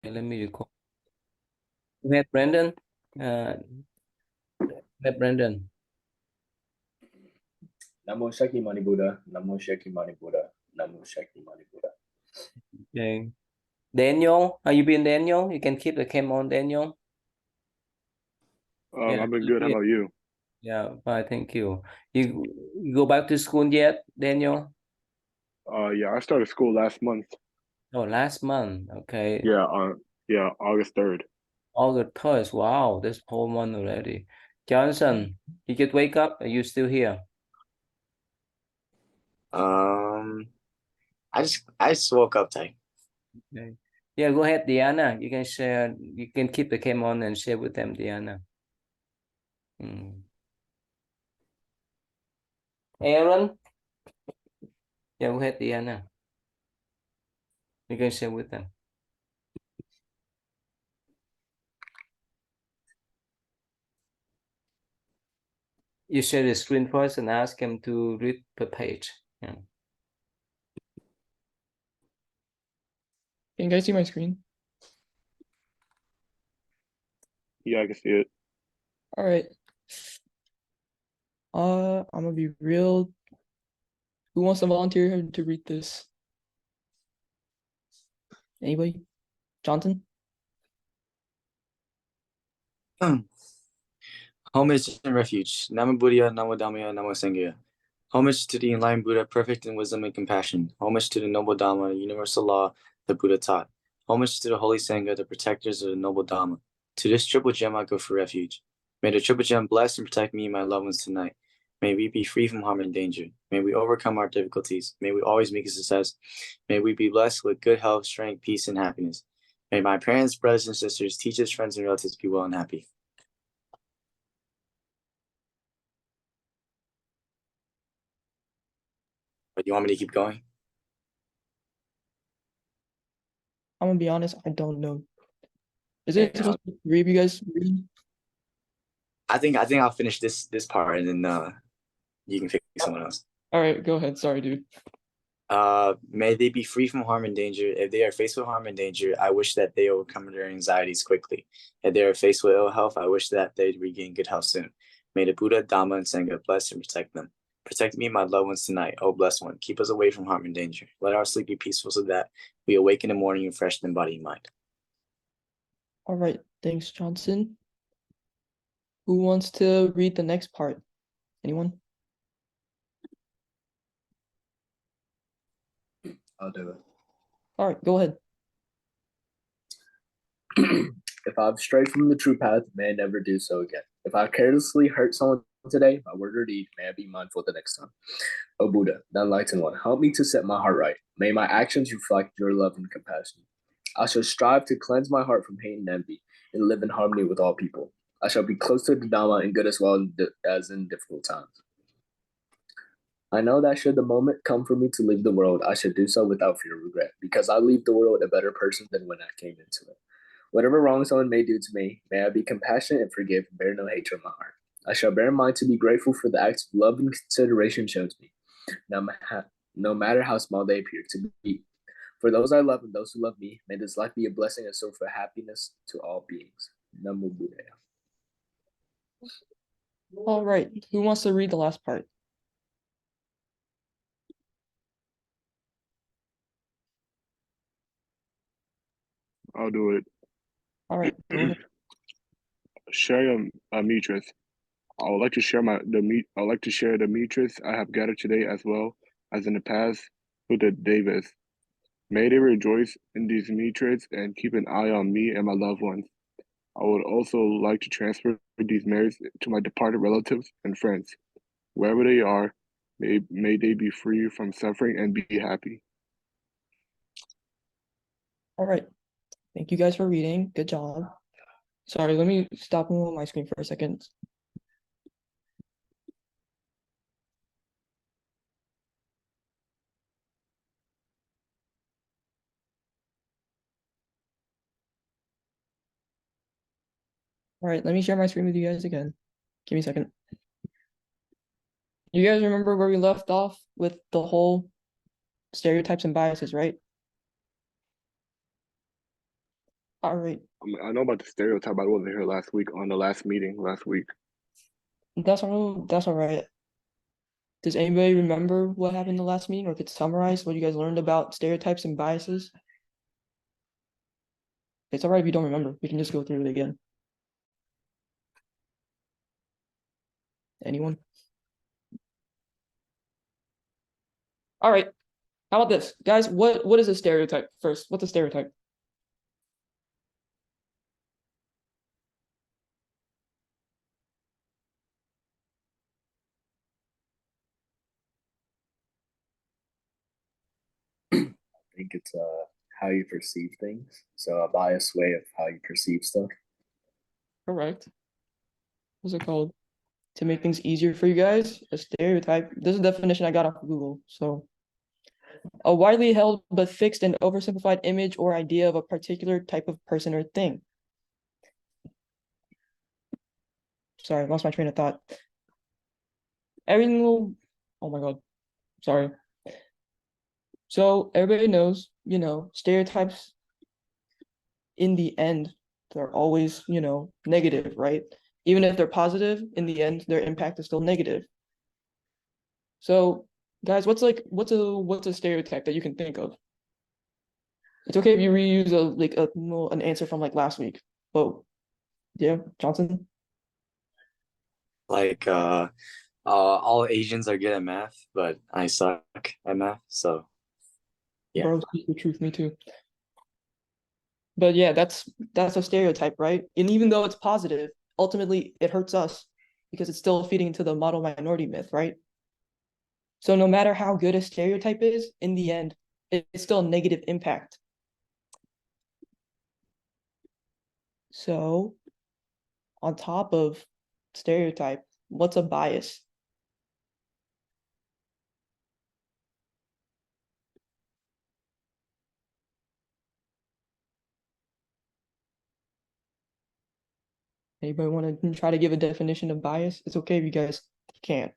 Okay, let me record. We have Brandon. We have Brandon. Namo Shakti Mani Buddha, Namo Shakti Mani Buddha, Namo Shakti Mani Buddha. Okay. Daniel, how you been, Daniel? You can keep the cam on, Daniel. Yeah, I've been good. How about you? yeah, fine, thank you. You go back to school yet, Daniel? Yeah, I started school last month. Oh, last month. Okay. Yeah, August 3rd. August 3rd. Wow, this whole month already. Johnson, you just wake up? Are you still here? I just woke up, Ty. Okay. Yeah, go ahead, Diana. You can share. You can keep the cam on and share with them, Diana. Aaron. Yeah, go ahead, Diana. You can share with them. You share the screen first and ask him to read the page. Yeah. Can you guys see my screen? Yeah, I can see it. All right. I'm gonna be real. Who wants to volunteer to read this? Anybody? Johnson? Homage and refuge. Namo Buddhaya, Namo Dhammaya, Namo Sanghaya. Homage to the enlightened Buddha, perfect in wisdom and compassion. Homage to the noble Dhamma, universal law the Buddha taught. Homage to the holy Sangha, the protectors of the noble Dhamma. To this triple gem I go for refuge. May the triple gem bless and protect me and my loved ones tonight. May we be free from harm and danger. May we overcome our difficulties. May we always make a success. May we be blessed with good health, strength, peace, and happiness. May my parents, brothers, and sisters, teachers, friends, and relatives be well and happy. But you want me to keep going? I'm gonna be honest, I don't know. Is Okay, it supposed to be three of you guys reading? I think I'll finish this part and then you can pick someone else. All right, go ahead. Sorry, dude. May they be free from harm and danger. If they are faced with harm and danger, I wish that they overcome their anxieties quickly. If they are faced with ill health, I wish that they regain good health soon. May the Buddha, Dhamma, and Sangha bless and protect them. Protect me and my loved ones tonight, oh blessed one. Keep us away from harm and danger. Let our sleep be peaceful so that we awake in the morning refreshed in body and mind. All right, thanks, Johnson. Who wants to read the next part? Anyone? I'll do it. All right, go ahead. If I've strayed from the true path, may I never do so again. If I carelessly hurt someone today, by word or deed, may I be mindful the next time. O Buddha, the enlightened one, help me to set my heart right. May my actions reflect your love and compassion. I shall strive to cleanse my heart from hate and envy and live in harmony with all people. I shall be close to the Dhamma in good as well as in difficult times. I know that should the moment come for me to leave the world, I should do so without fear or regret, because I leave the world a better person than when I came into it. Whatever wrong someone may do to me, may I be compassionate and forgive and bear no hatred in my heart. I shall bear in mind to be grateful for the acts of love and consideration shown to me, no matter how small they appear to be. For those I love and those who love me, may this life be a blessing and source of happiness to all beings. Namo Buddhaya. All right, who wants to read the last part? I'll do it. All right, go ahead. Sharing Mitras. I would like to share the Mitras I have gathered today as well as in the past with the Devas. May they rejoice in these Mitras and keep an eye on me and my loved ones. I would also like to transfer these merits to my departed relatives and friends. Wherever they are, may they be free from suffering and be happy. All right, thank you guys for reading. Good job. Sorry, let me stop on my screen for a second. All right, let me share my screen with you guys again. Give me a second. You guys remember where we left off with the whole stereotypes and biases, right? All right. I know about the stereotype. I wasn't here last week on the last meeting last week. That's all right. Does anybody remember what happened in the last meeting, or could summarize what you guys learned about stereotypes and biases? It's all right if you don't remember. We can just go through it again. Anyone? All right. How about this, guys? What is a stereotype first? What's a stereotype? I think it's how you perceive things. So a biased way of how you perceive stuff. Correct. What's it called? To make things easier for you guys, a stereotype. This is a definition I got off of Google. So, a widely held but fixed and oversimplified image or idea of a particular type of person or thing. Sorry, I lost my train of thought. Everything will, oh my God, sorry. So everybody knows, stereotypes in the end, they're always, negative, right? Even if they're positive, in the end, their impact is still negative. So, guys, what's a stereotype that you can think of? It's okay if you reuse an answer from like last week. But yeah, Johnson. Like all Asians are good at math, but I suck at math. So yeah. Bro, speak the truth, me too. But yeah, that's a stereotype, right? And even though it's positive, ultimately it hurts us because it's still feeding into the model minority myth, right? So no matter how good a stereotype is, in the end, it's still a negative impact. So on top of stereotype, what's a bias? Anybody want to try to give a definition of bias? It's okay if you guys can't.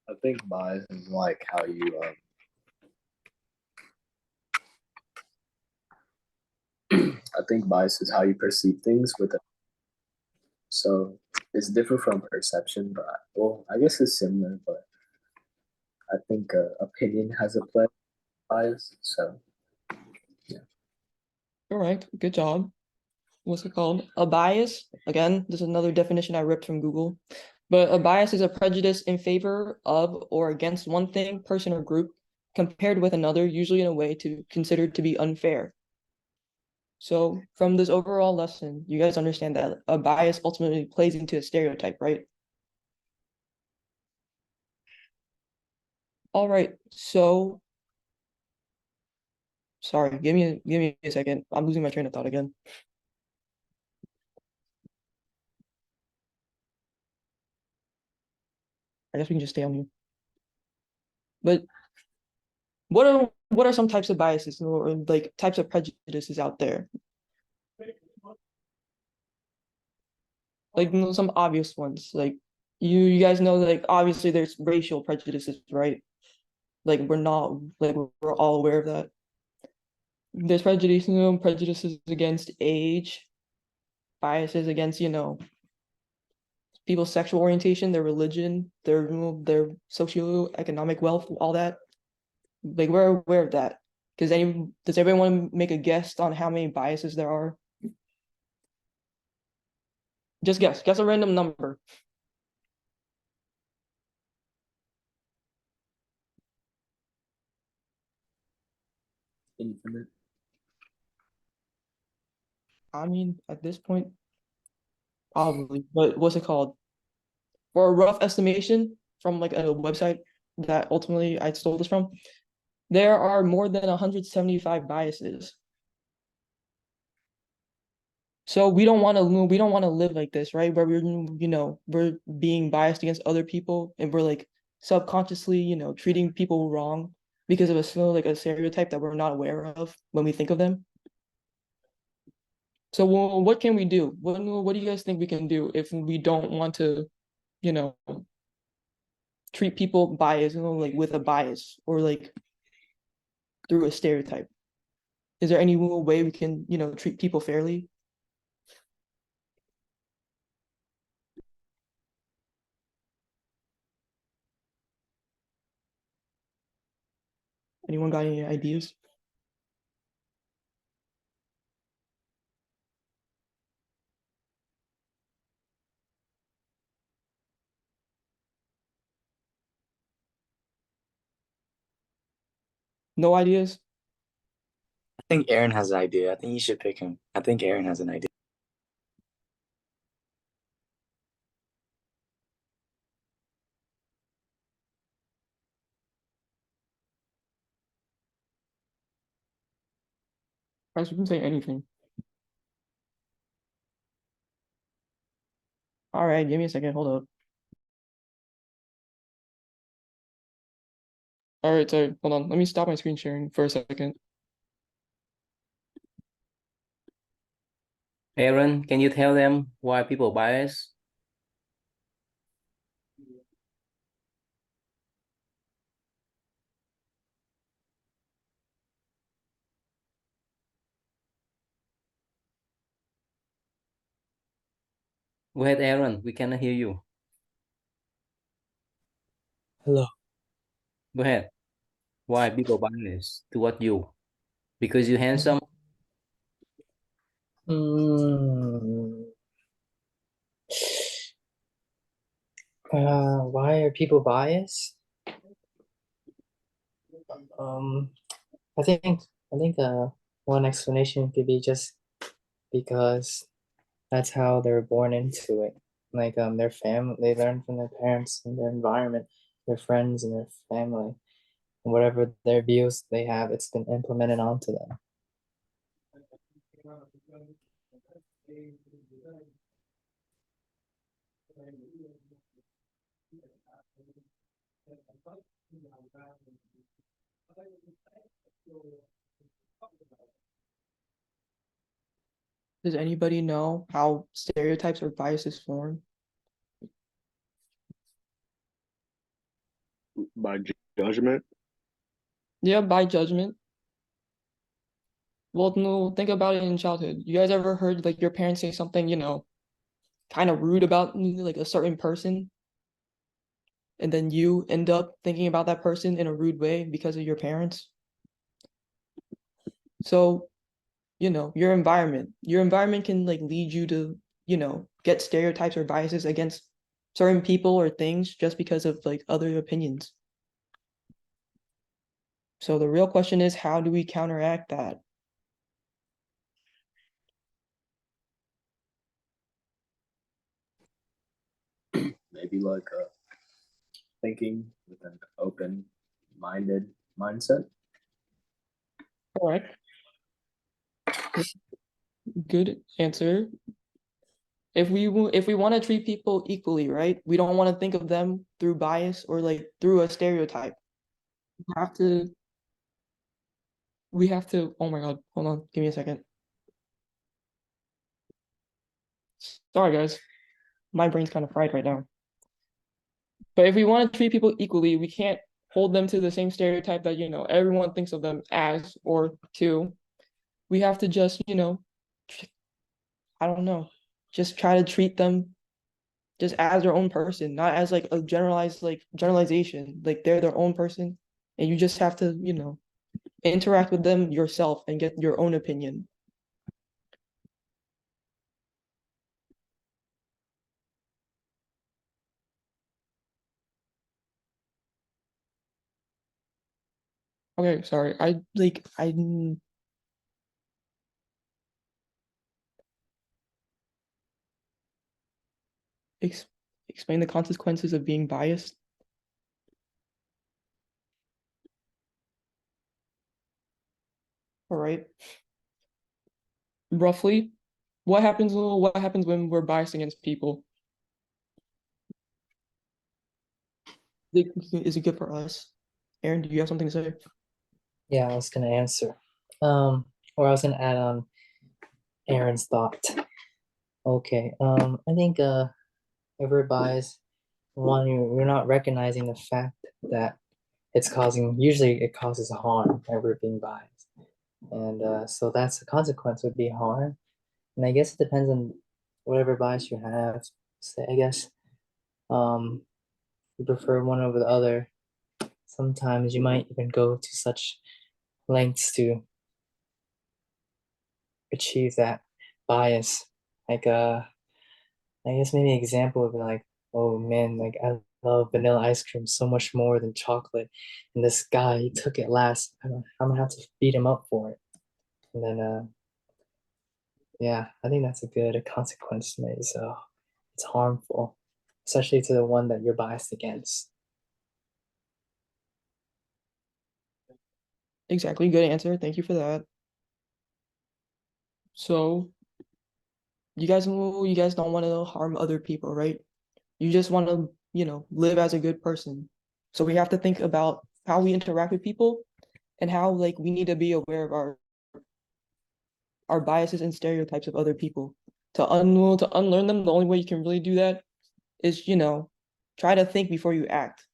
I think bias is like how you I think bias is how you perceive things with it. So it's different from perception, but well, I guess it's similar, but I think opinion has a play bias. So All right, good job. What's it called? A bias, again, this is another definition I ripped from Google, but a bias is a prejudice in favor of or against one thing, person, or group compared with another, usually in a way considered to be unfair. So from this overall lesson, you guys understand that a bias ultimately plays into a stereotype, right? All right, so sorry, give me a second. I'm losing my train of thought again. I guess we can just stay on here. But what are some types of biases or like types of prejudices out there? Like some obvious ones. Like you guys know that like obviously there's racial prejudices, right? Like we're all aware of that. There's prejudices against age, biases against, people's sexual orientation, their religion, their socioeconomic wealth, all that. Like we're aware of that. Does anybody want to make a guess on how many biases there are? Just guess a random number. infinite. I mean, at this point, probably. But what's it called? For a rough estimation from like a website that ultimately I stole this from, there are more than 175 biases. So we don't want to live like this, right? Where we're being biased against other people and we're like subconsciously, treating people wrong because of a stereotype that we're not aware of when we think of them. So what can we do? What do you guys think we can do if we don't want to, treat people bias, like with a bias or like through a stereotype? Is there any way we can, treat people fairly? Anyone got any ideas? No ideas? I think Aaron has an idea. I think you should pick him. I think Aaron has an idea. Guys, you can say anything. All right, give me a second. Hold up. All right, sorry. Hold on. Let me stop my screen sharing for a second. Aaron, can you tell them why people bias? Go ahead, Aaron. We cannot hear you. Hello. Go ahead. Why people bias toward you? Because you're handsome? Mm, why are people biased? Um, I think one explanation could be just because that's how they're born into it. Like their family, they learn from their parents and their environment, their friends and their family, and whatever their views they have, it's been implemented onto them. Does anybody know how stereotypes or biases form? By judgment. Yeah, by judgment. Well, no, think about it in childhood. You guys ever heard like your parents say something, kind of rude about like a certain person, and then you end up thinking about that person in a rude way because of your parents? So, your environment can like lead you to, get stereotypes or biases against certain people or things just because of like other opinions. So the real question is, how do we counteract that? Maybe like thinking with an open-minded mindset. Correct. Good answer. If we want to treat people equally, right? We don't want to think of them through bias or like through a stereotype. We have to oh my God, hold on, give me a second. Sorry guys. My brain's kind of fried right now. But if we want to treat people equally, we can't hold them to the same stereotype that, everyone thinks of them as or to. We have to just, I don't know, just try to treat them just as their own person, not as like a generalized like generalization. Like they're their own person, and you just have to, interact with them yourself and get your own opinion. Okay, sorry. I ex explain the consequences of being biased. All right. Roughly, what happens when we're biased against people? Is it good for us? Aaron, do you have something to say? Yeah, I was gonna answer. Or I was gonna add on Aaron's thought. Okay. I think if we're biased, one, you're not recognizing the fact that usually it causes harm by we're being biased. and so that's the consequence would be harm. And I guess it depends on whatever bias you have. So I guess you prefer one over the other. Sometimes you might even go to such lengths to achieve that bias. Like I guess maybe an example would be like, oh man, like I love vanilla ice cream so much more than chocolate, and this guy he took it last. I'm gonna have to beat him up for it. And then yeah, I think that's a good consequence, maybe. So it's harmful, especially to the one that you're biased against. Exactly, good answer. Thank you for that. So you guys don't want to harm other people, right? You just want to, live as a good person. So we have to think about how we interact with people and how like we need to be aware of our biases and stereotypes of other people. To unlearn them, the only way you can really do that is, try to think before you act.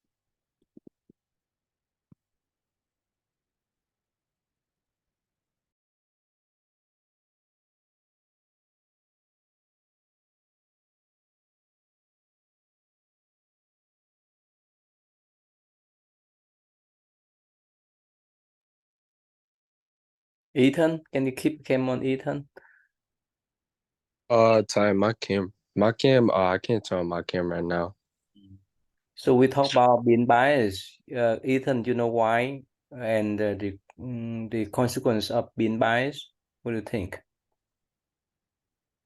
Ethan, can you keep cam on Ethan? Time I can't turn on my cam right now. So we talk about being biased. Ethan, you know why and the consequence of being biased? What do you think?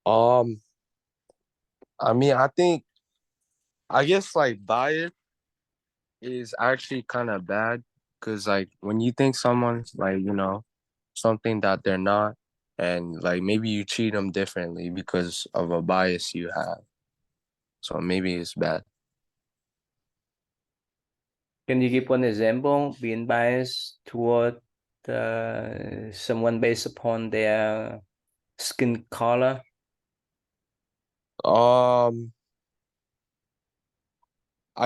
I mean, I guess like bias is actually kind of bad because like when you think someone's like, something that they're not, and like maybe you treat them differently because of a bias you have. So maybe it's bad. Can you give one example being biased toward someone based upon their skin color? I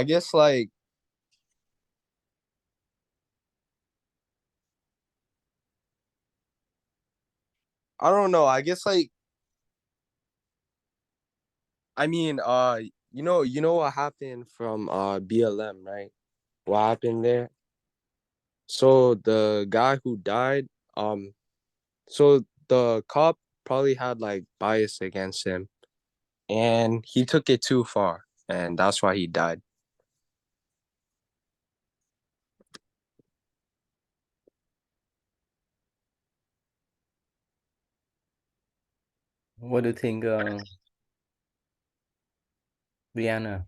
guess like I don't know. I guess like I mean, you know what happened from BLM, right? What happened there? So the guy who died, so the cop probably had like bias against him, and he took it too far, and that's why he died. What do you think, Rihanna?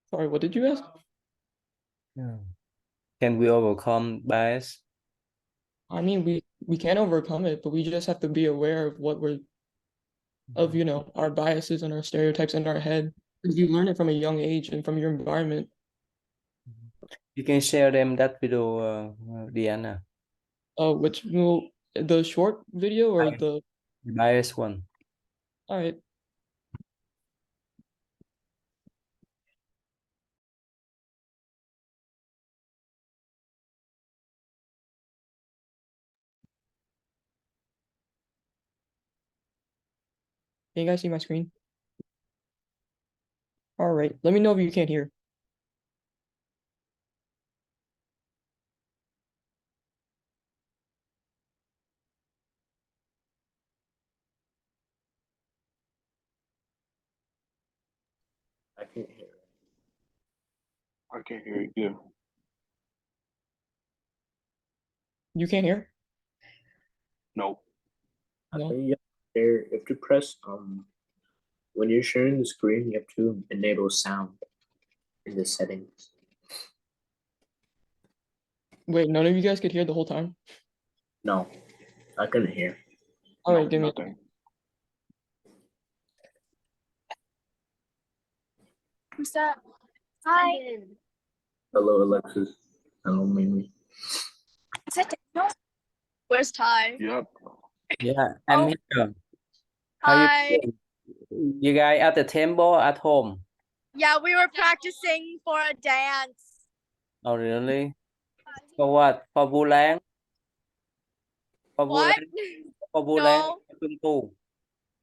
Sorry, what did you ask? Yeah. Can we overcome bias? I mean, we can overcome it, but we just have to be aware of our biases and our stereotypes in our head. Because you learn it from a young age and from your environment. You can share them that video, Rihanna. The short video or the Bias one. all right. Can you guys see my screen? All right. Let me know if you can't hear. I can't hear. I can't hear you. You can't hear? No. I No. think you have to press when you're sharing the screen, you have to enable sound in the settings. Wait, none of you guys could hear the whole time? No, I couldn't hear. All No, right, give me. nothing. Who's that? Hi. Hello, Alexis. Hello, Mimi. Is that Daniel? Where's Ty? Yep. Yeah, I'm Oh. here. How you Hi. doing? You guys at the temple or at home? Yeah, we were practicing for a dance. Oh, really? For what? For Vu Lan? For Vu What? Lan? For Vu Lan? No. For Trung Thu?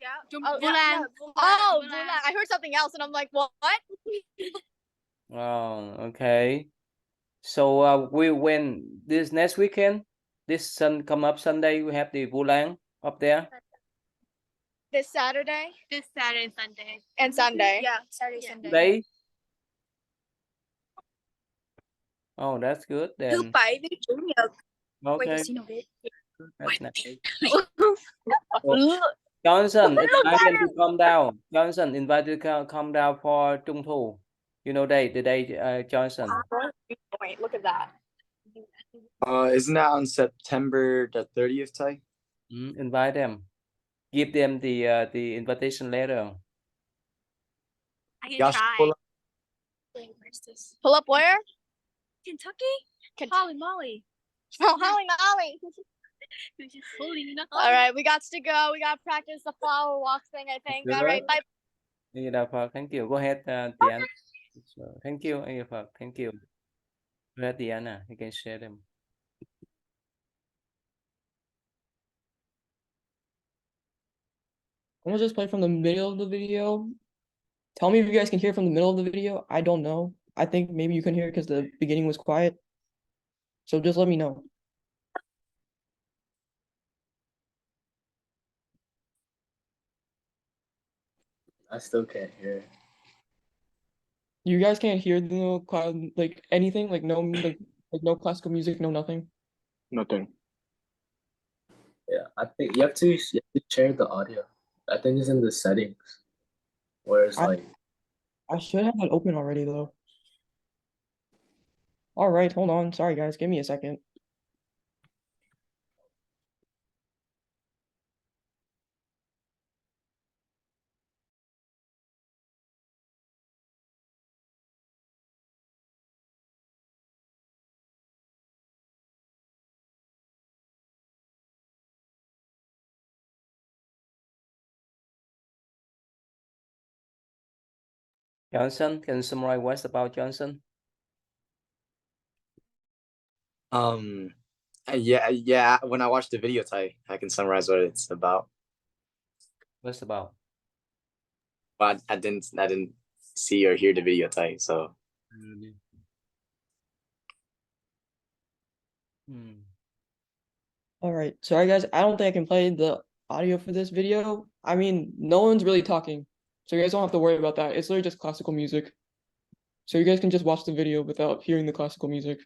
Yeah. Bulan. Yeah, oh, Bulan. I heard something else and I'm like, what? Oh, okay. So we when this next weekend, this sun come up Sunday, we have the Vu Lan up there. This Saturday This Saturday and Sunday. and Sunday. Yeah, Saturday, Yeah. Sunday. Day? Oh, that's good Thứ then. bảy với chủ nhật. Wait, Okay, casino bit. that's nice. Johnson, invite them to come down. Johnson, invite you to come down for Trung Thu. You know the day, Johnson. Wait, look at that. Isn't that on September the 30th, Ty? Invite them. Give them the invitation letter. I can Y'all should try. pull up. Where's this? Pull up where? Kentucky? Holly Molly. Oh, Holly Molly. Holy no. All right, we got to go. We got to practice the flower walk thing, I think. All right, bye. Thank you. Go ahead, Diana. So, thank you, Thank you. Go ahead, Diana. You can share them. I'm gonna just play from the middle of the video. Tell me if you guys can hear from the middle of the video. I don't know. I think maybe you can hear because the beginning was quiet. So just let me know. I still can't hear. You guys can't hear like anything, like no classical music, no nothing. Nothing. Yeah, I think you have to share the audio. I think it's in the settings where it's like I should have that open already though. All right, hold on. Sorry guys, give me a second. Johnson, can you summarize what's about Johnson? Yeah. When I watch the video, Ty, I can summarize what it's about. What's about? But I didn't see or hear the video, Ty. So All right, sorry guys. I don't think I can play the audio for this video. I mean, no one's really talking, so you guys don't have to worry about that. It's literally just classical music. So you guys can just watch the video without hearing the classical music.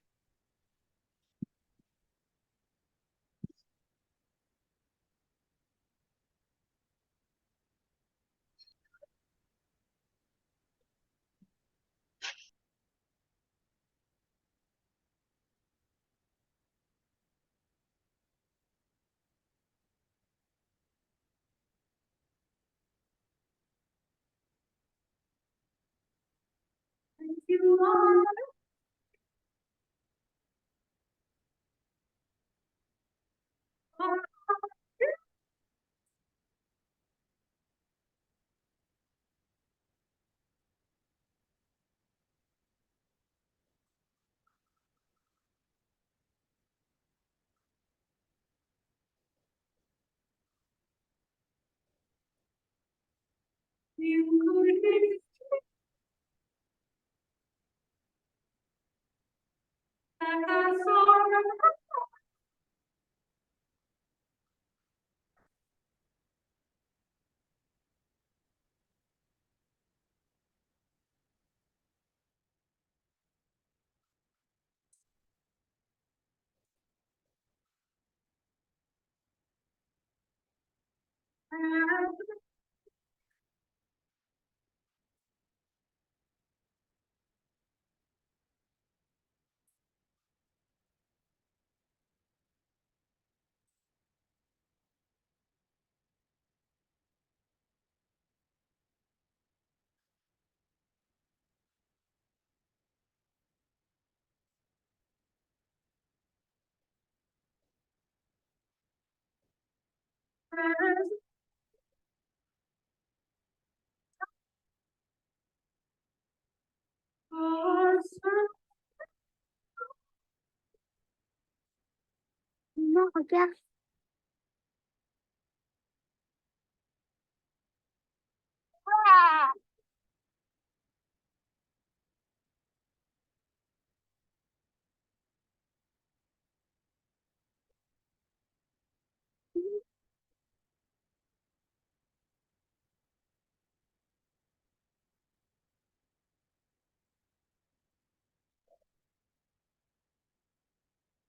No, I guess.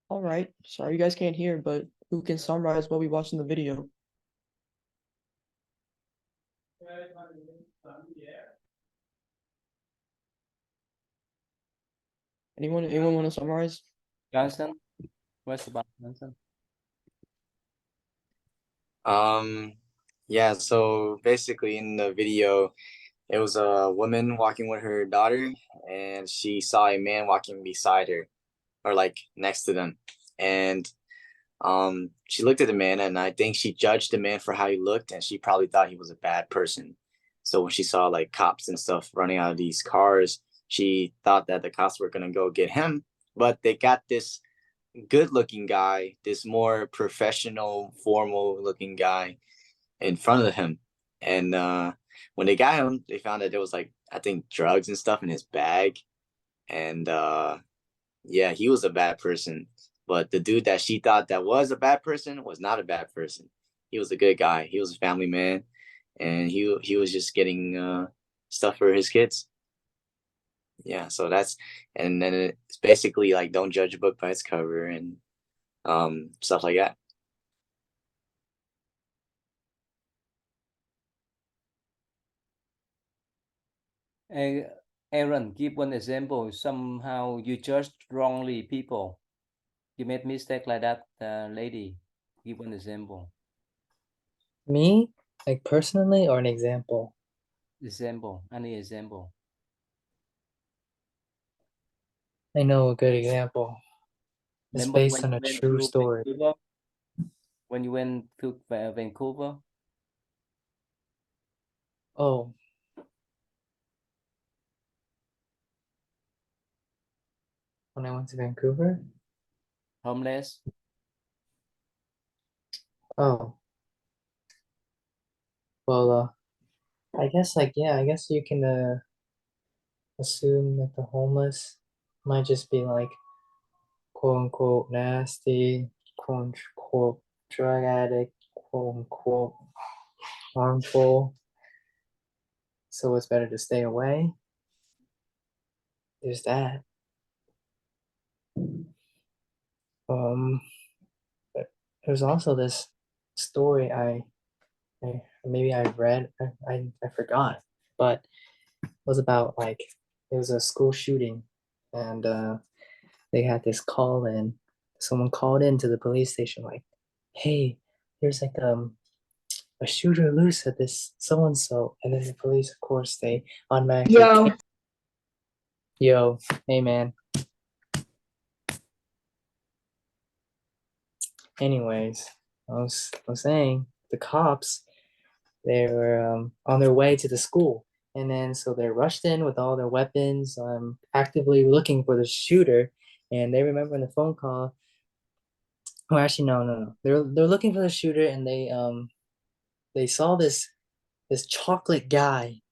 All right. Sorry you guys can't hear, but who can summarize what we watched in the video? Anyone want to summarize? Johnson, what's about Johnson? Yeah, so basically in the video, it was a woman walking with her daughter, and she saw a man walking beside her, or like next to them. And she looked at the man, and I think she judged the man for how he looked, and she probably thought he was a bad person. So when she saw like cops and stuff running out of these cars, she thought that the cops were gonna go get him, but they got this good looking guy, this more professional, formal looking guy in front of him. And when they got him, they found that there was like, I think, drugs and stuff in his bag. And yeah, he was a bad person. But the dude that she thought that was a bad person was not a bad person. He was a good guy. He was a family man, and he was just getting stuff for his kids. Yeah, so that's, and then it's basically like don't judge a book by its cover and stuff like that. Aaron, give one example. Somehow you judged wrongly people. You made mistake like that, lady. Give one example. Me, like personally, or an example? Example. Any example. I know a good example. It's Remember based when on you a went true to story. Vancouver? When you went to Vancouver? Oh, when I went to Vancouver? Homeless? Oh, well, I guess like, yeah, I guess you can assume that the homeless might just be like quote unquote nasty, quote unquote drug addict, quote unquote harmful. So it's better to stay away. There's that. But there's also this story I maybe I read, I forgot, but it was about like it was a school shooting, and they had this call in. Someone called in to the police station like, "Hey, there's like a shooter loose at this so and so," and then the police, of course, they automatically yo, hey man. Anyways, I was saying the cops, they were on their way to the school, and then so they rushed in with all their weapons, actively looking for the shooter, and they remember in the phone call. Oh, actually, no. They're looking for the shooter, and they saw this chocolate guy,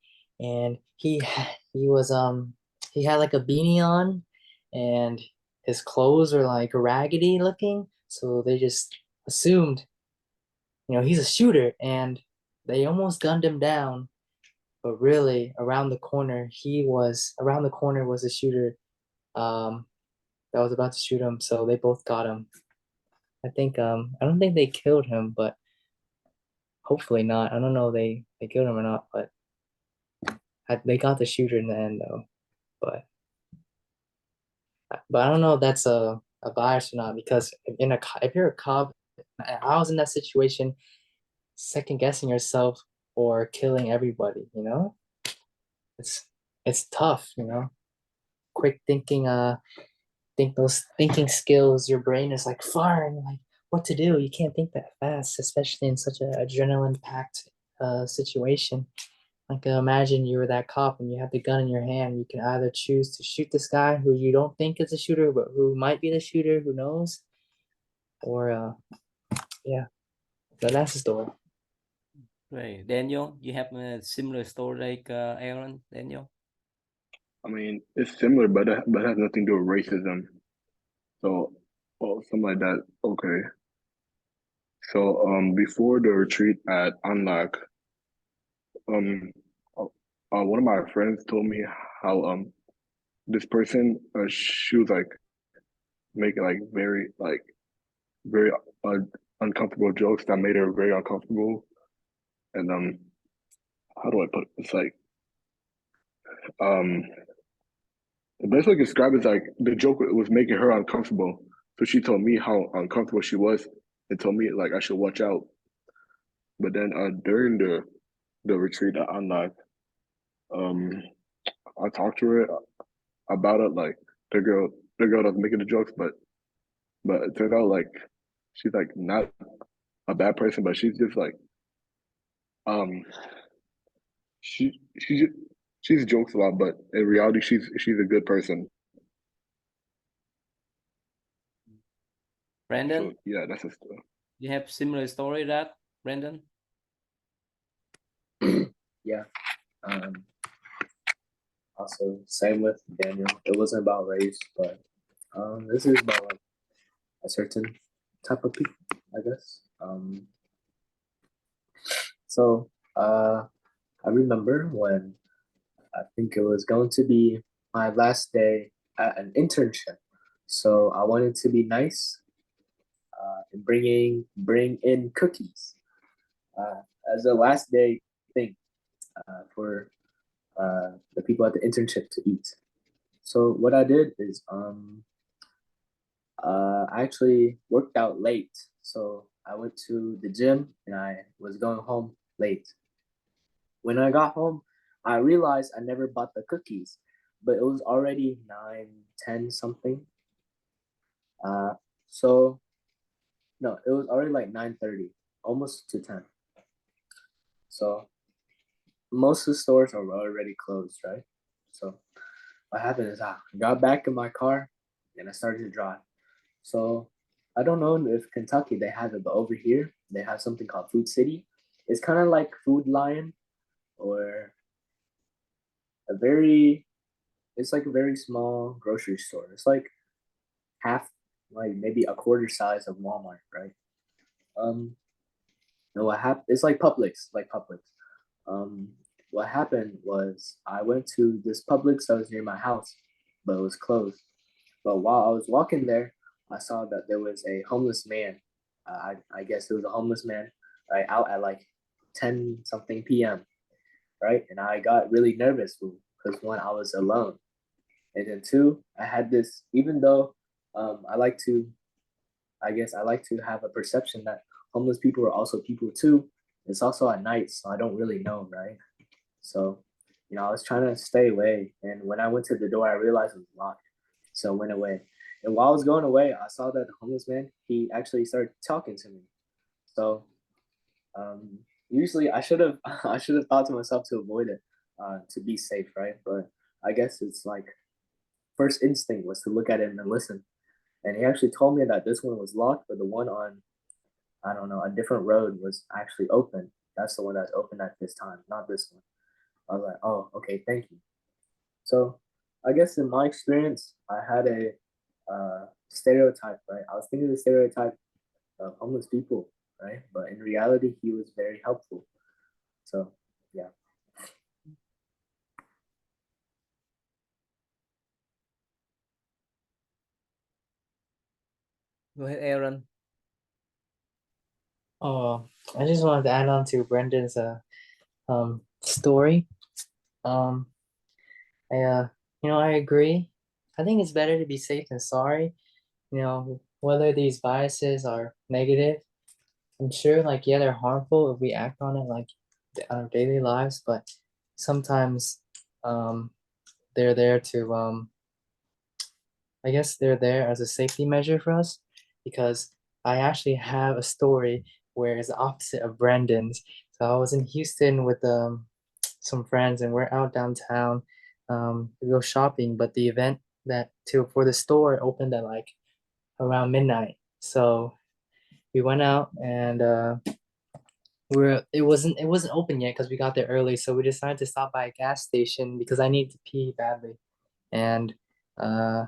and he had like a beanie on, and his clothes were like raggedy looking, so they just assumed, he's a shooter, and they almost gunned him down, but really around the corner was a shooter um that was about to shoot him, so they both got him. I don't think they killed him, but hopefully not. I don't know if they killed him or not, but they got the shooter in the end though. But I don't know if that's a bias or not, because if you're a cop, I was in that situation, second guessing yourself or killing everybody, it's it's tough, quick thinking, think those thinking skills, your brain is like firing like, what to do. You can't think that fast, especially in such an adrenaline-packed situation. Like imagine you were that cop and you have the gun in your hand. You can either choose to shoot this guy who you don't think is a shooter, but who might be the shooter, who knows? Or yeah, so that's the story. Right. Daniel, you have a similar story like Aaron, Daniel? I mean, it's similar, but it has nothing to do with racism. So, oh, something like that. Okay. So, before the retreat at Unlock, um, one of my friends told me how this person she was like making like very uh, uncomfortable jokes that made her very uncomfortable. And how do I put it? It's like um the best way to describe it is like the joke was making her uncomfortable. So she told me how uncomfortable she was and told me like I should watch out. But then during the retreat at Unlock, um I talked to her about it, like the girl that was making the jokes, but it turned out like she's like not a bad person, but she's just like um she just she's jokes a lot, but in reality she's a good person. Brandon, So yeah, that's a story. you have similar story that Brandon? Yeah. Also, same with Daniel. It wasn't about race, but this is about like a certain type of people, I guess. So I remember when I think it was going to be my last day at an internship. So I wanted to be nice and bring in cookies as a last day thing for the people at the internship to eat. So what I did is I actually worked out late. So I went to the gym and I was going home late. When I got home, I realized I never bought the cookies, but it was already 9, 10 something. So no, it was already like 9:30, almost to 10. So most of the stores are already closed, right? So what happened is I got back in my car and I started to drive. So I don't know if Kentucky they have it, but over here they have something called Food City. It's kind of like Food Lion or a very it's like a very small grocery store. It's like half like maybe a quarter size of Walmart, right? Um no what happened it's like Publix. Um what happened was I went to this Publix that was near my house, but it was closed. But while I was walking there, I saw that there was a homeless man. I guess it was a homeless man right out at like 10 something p.m. Right, and I got really nervous because one, I was alone, and then two, I had this. Even though I like to, I guess I like to have a perception that homeless people are also people too. It's also at night, so I don't really know, right? So, I was trying to stay away, and when I went to the door, I realized it was locked. So I went away. And while I was going away, I saw that the homeless man, he actually started talking to me. So usually I should have I should have thought to myself to avoid it, to be safe, right? But I guess it's like first instinct was to look at it and then listen. And he actually told me that this one was locked, but the one on I don't know a different road was actually open. That's the one that's open at this time, not this one. I was like, oh, okay, thank you. So I guess in my experience, I had a stereotype, right? I was thinking the stereotype of homeless people, right? But in reality, he was very helpful. So yeah. Go ahead, Aaron. Oh, I just wanted to add on to Brendan's story. I I agree. I think it's better to be safe than sorry. Whether these biases are negative, I'm sure like yeah, they're harmful if we act on it like on our daily lives, but sometimes um they're there to I guess they're there as a safety measure for us because I actually have a story where it's the opposite of Brandon's. So I was in Houston with some friends, and we're out downtown to go shopping. But the event for the store opened at like around midnight. So we went out and it wasn't open yet because we got there early. So we decided to stop by a gas station because I need to pee badly. And uh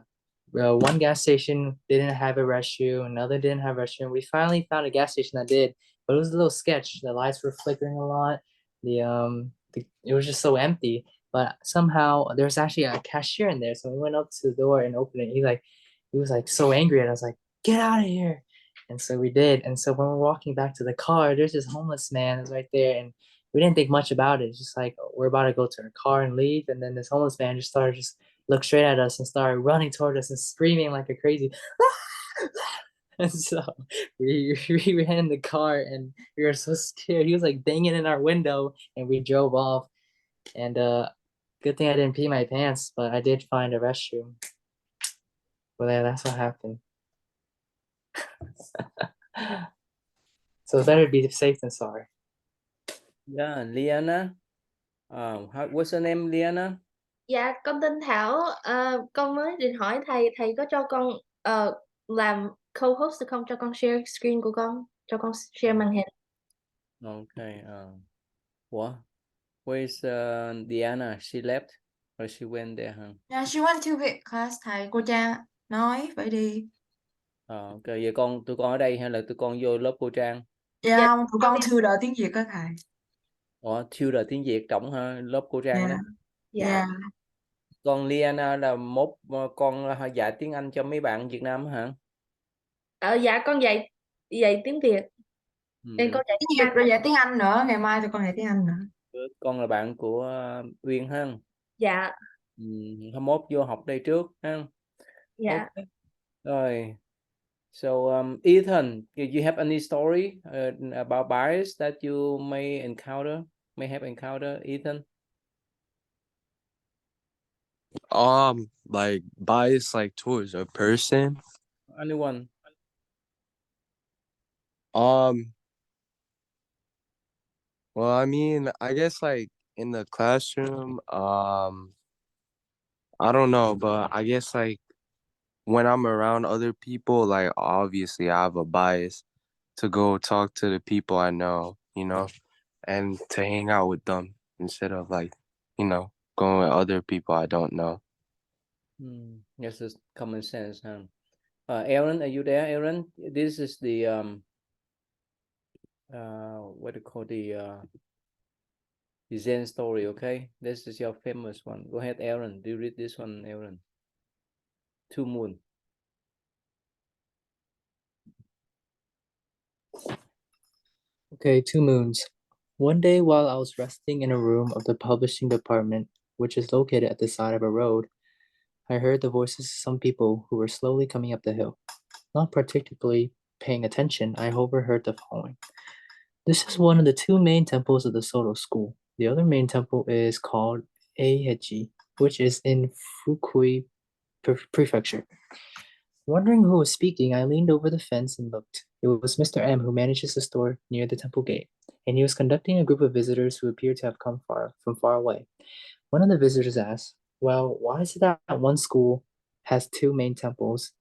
one gas station didn't have a restroom, another didn't have a restroom. We finally found a gas station that did, but it was a little sketch. The lights were flickering a lot. It was just so empty. But somehow there was actually a cashier in there. So we went up to the door and opened it. He was like so angry, and I was like, "Get out of here!" And so we did. And so when we're walking back to the car, there's this homeless man that's right there, and we didn't think much about it. It's just like we're about to go to our car and leave, and then this homeless man just started just looked straight at us and started running toward us and screaming like a crazy. And so we ran in the car and we were so scared. He was like banging in our window and we drove off. And good thing I didn't pee my pants, but I did find a restroom. Well, yeah, that's what happened. So it's better to be safe than sorry. Yeah, Liana. What's your name, Liana? Dạ, con tên Thảo. Con mới định hỏi thầy có cho con làm co-host được không? Cho con share screen của con, cho con share màn hình. Okay. What? Where's Diana? She left or she went there, huh? Yeah, she went to Việt class, thầy. Cô Trang nói phải đi. Ok, vậy tụi con ở đây hay là tụi con vô lớp cô Trang? Yeah, tụi con tutor tiếng Việt á thầy. Tutor tiếng Việt trọng ha, lớp cô Trang đó. Yeah. Còn Liana là con dạy tiếng Anh cho mấy bạn Việt Nam hả? Dạ, con dạy tiếng Việt. Con dạy tiếng Việt rồi dạy tiếng Anh nữa, ngày mai tụi con dạy tiếng Anh nữa. Con là bạn của Uyên ha. Dạ. 21 vô học đây trước ha. Dạ. Okay. Rồi. So Ethan, do you have any story about bias that you may have encountered, Ethan? Like bias like towards a person? Anyone? Well, I mean, I guess like in the classroom, I don't know, but I guess like when I'm around other people, like obviously I have a bias to go talk to the people I know, and to hang out with them instead of like, going with other people I don't know. Yes, it's common sense, huh? Aaron, are you there, Aaron? This is the what do you call the Zen story, okay? This is your famous one. Go ahead, Aaron. Do you read this one, Aaron? Two Moon. Okay, Two Moons. One day while I was resting in a room of the publishing department, which is located at the side of a road, I heard the voices of some people who were slowly coming up the hill. Not particularly paying attention, I overheard the following. This is one of the two main temples of the Soto school. The other main temple is called Eiheji, which is in Fukui Prefecture. Wondering who was speaking, I leaned over the fence and looked. It was Mr. M, who manages the store near the temple gate, and he was conducting a group of visitors who appeared to have come from far away. One of the visitors asked, "Well, why is it that one school has two main temples?"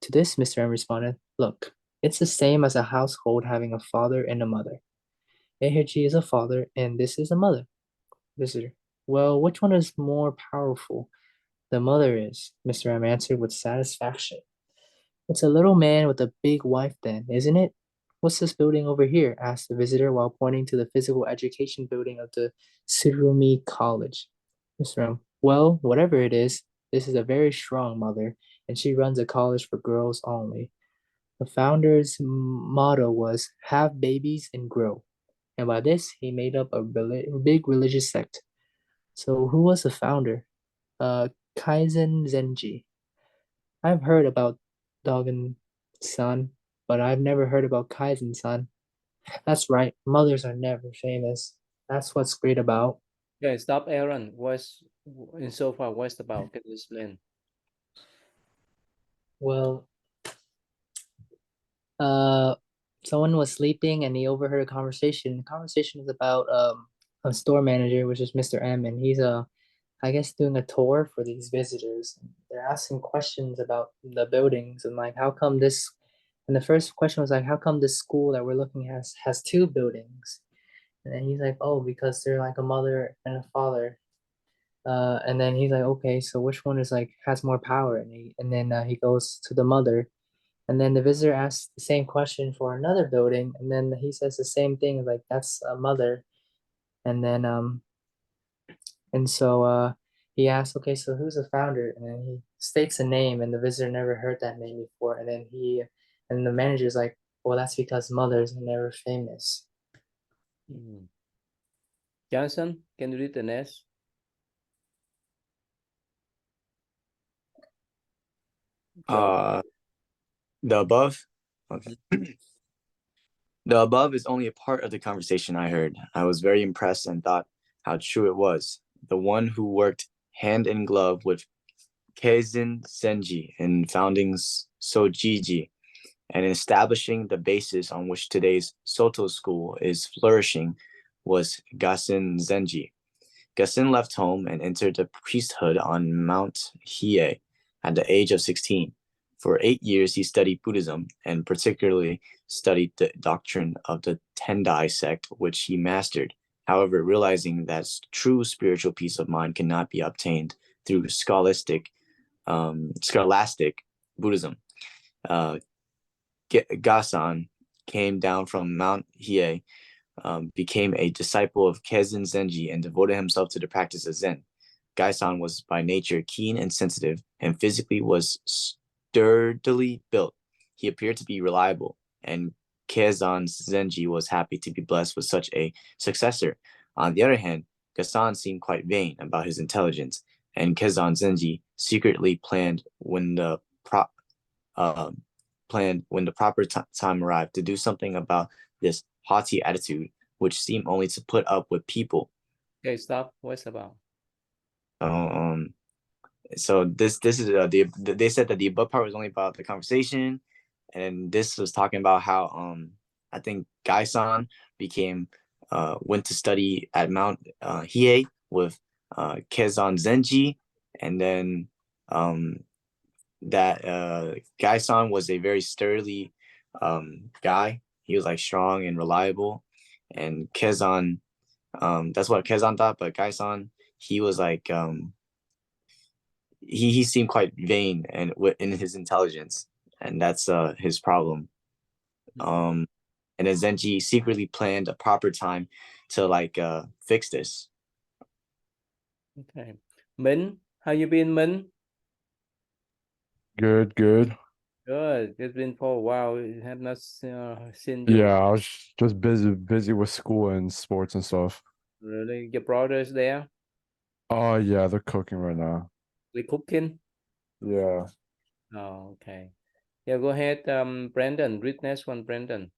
To this, Mr. M responded, "Look, it's the same as a household having a father and a mother. Eiheji is a father, and this is a mother." Visitor, "Well, which one is more powerful?" "The mother is," Mr. M answered with satisfaction. "It's a little man with a big wife then, isn't it?" "What's this building over here?" asked the visitor while pointing to the physical education building of the Tsurumi College. Mr. M, "Well, whatever it is, this is a very strong mother, and she runs a college for girls only. The founder's motto was, 'Have babies and grow.' And by this, he made up a big religious sect." "So who was the founder?" Kaizen Zenji. "I've heard about Dogen-san, but I've never heard about Kaizen-san." "That's right, mothers are never famous. That's what's great about." Okay, stop, Aaron. What's about? Can you explain? Well, someone was sleeping and he overheard a conversation. The conversation is about a store manager, which is Mr. M, and he's I guess doing a tour for these visitors. They're asking questions about the buildings and like how come this, and the first question was like, how come this school that we're looking at has two buildings? And then he's like, oh, because they're like a mother and a father. And then he's like, okay, so which one is like has more power? And then he goes to the mother, and then the visitor asks the same question for another building, and then he says the same thing, like that's a mother. And then and so he asks, okay, so who's the founder? And then he states a name, and the visitor never heard that name before. And then and the manager's like, well, that's because mothers are never famous. Johnson, can you read the next? The above? Okay. The above is only a part of the conversation I heard. I was very impressed and thought how true it was. The one who worked hand in glove with Keizen Zenji in founding Sojiji and in establishing the basis on which today's Soto school is flourishing was Gassen Zenji. Gassen left home and entered the priesthood on Mount Hiei at the age of 16. For 8 years, he studied Buddhism and particularly studied the doctrine of the Tendai sect, which he mastered. However, realizing that true spiritual peace of mind cannot be obtained through scholastic Buddhism, Gasan came down from Mount Hiei, became a disciple of Keizen Zenji, and devoted himself to the practice of Zen. Gaisan was by nature keen and sensitive, and physically was sturdily built. He appeared to be reliable, and Keizen Zenji was happy to be blessed with such a successor. On the other hand, Gasan seemed quite vain about his intelligence, and Keizen Zenji secretly planned when the proper time arrived to do something about this haughty attitude, which seemed only to put up with people. Okay, stop. What's about? So this is they said that the above part was only about the conversation, and this was talking about how I think Gaisan went to study at Mount Hiei with Keizen Zenji, and then that Gaisan was a very sturdy guy. He was like strong and reliable, and Keizen, that's what Keizen thought. But Gaisan, he was like he seemed quite vain and in his intelligence, and that's his problem. And then Zenji secretly planned a proper time to like fix this. Okay, Min, how you been, Min? Good, good. Good. It's been for a while. I have not seen you. Yeah, I was just busy with school and sports and stuff. Really? Your brother's there? Oh yeah, they're cooking right now. We cooking? Yeah. Oh, okay. Yeah, go ahead, Brandon. Read next one, Brandon.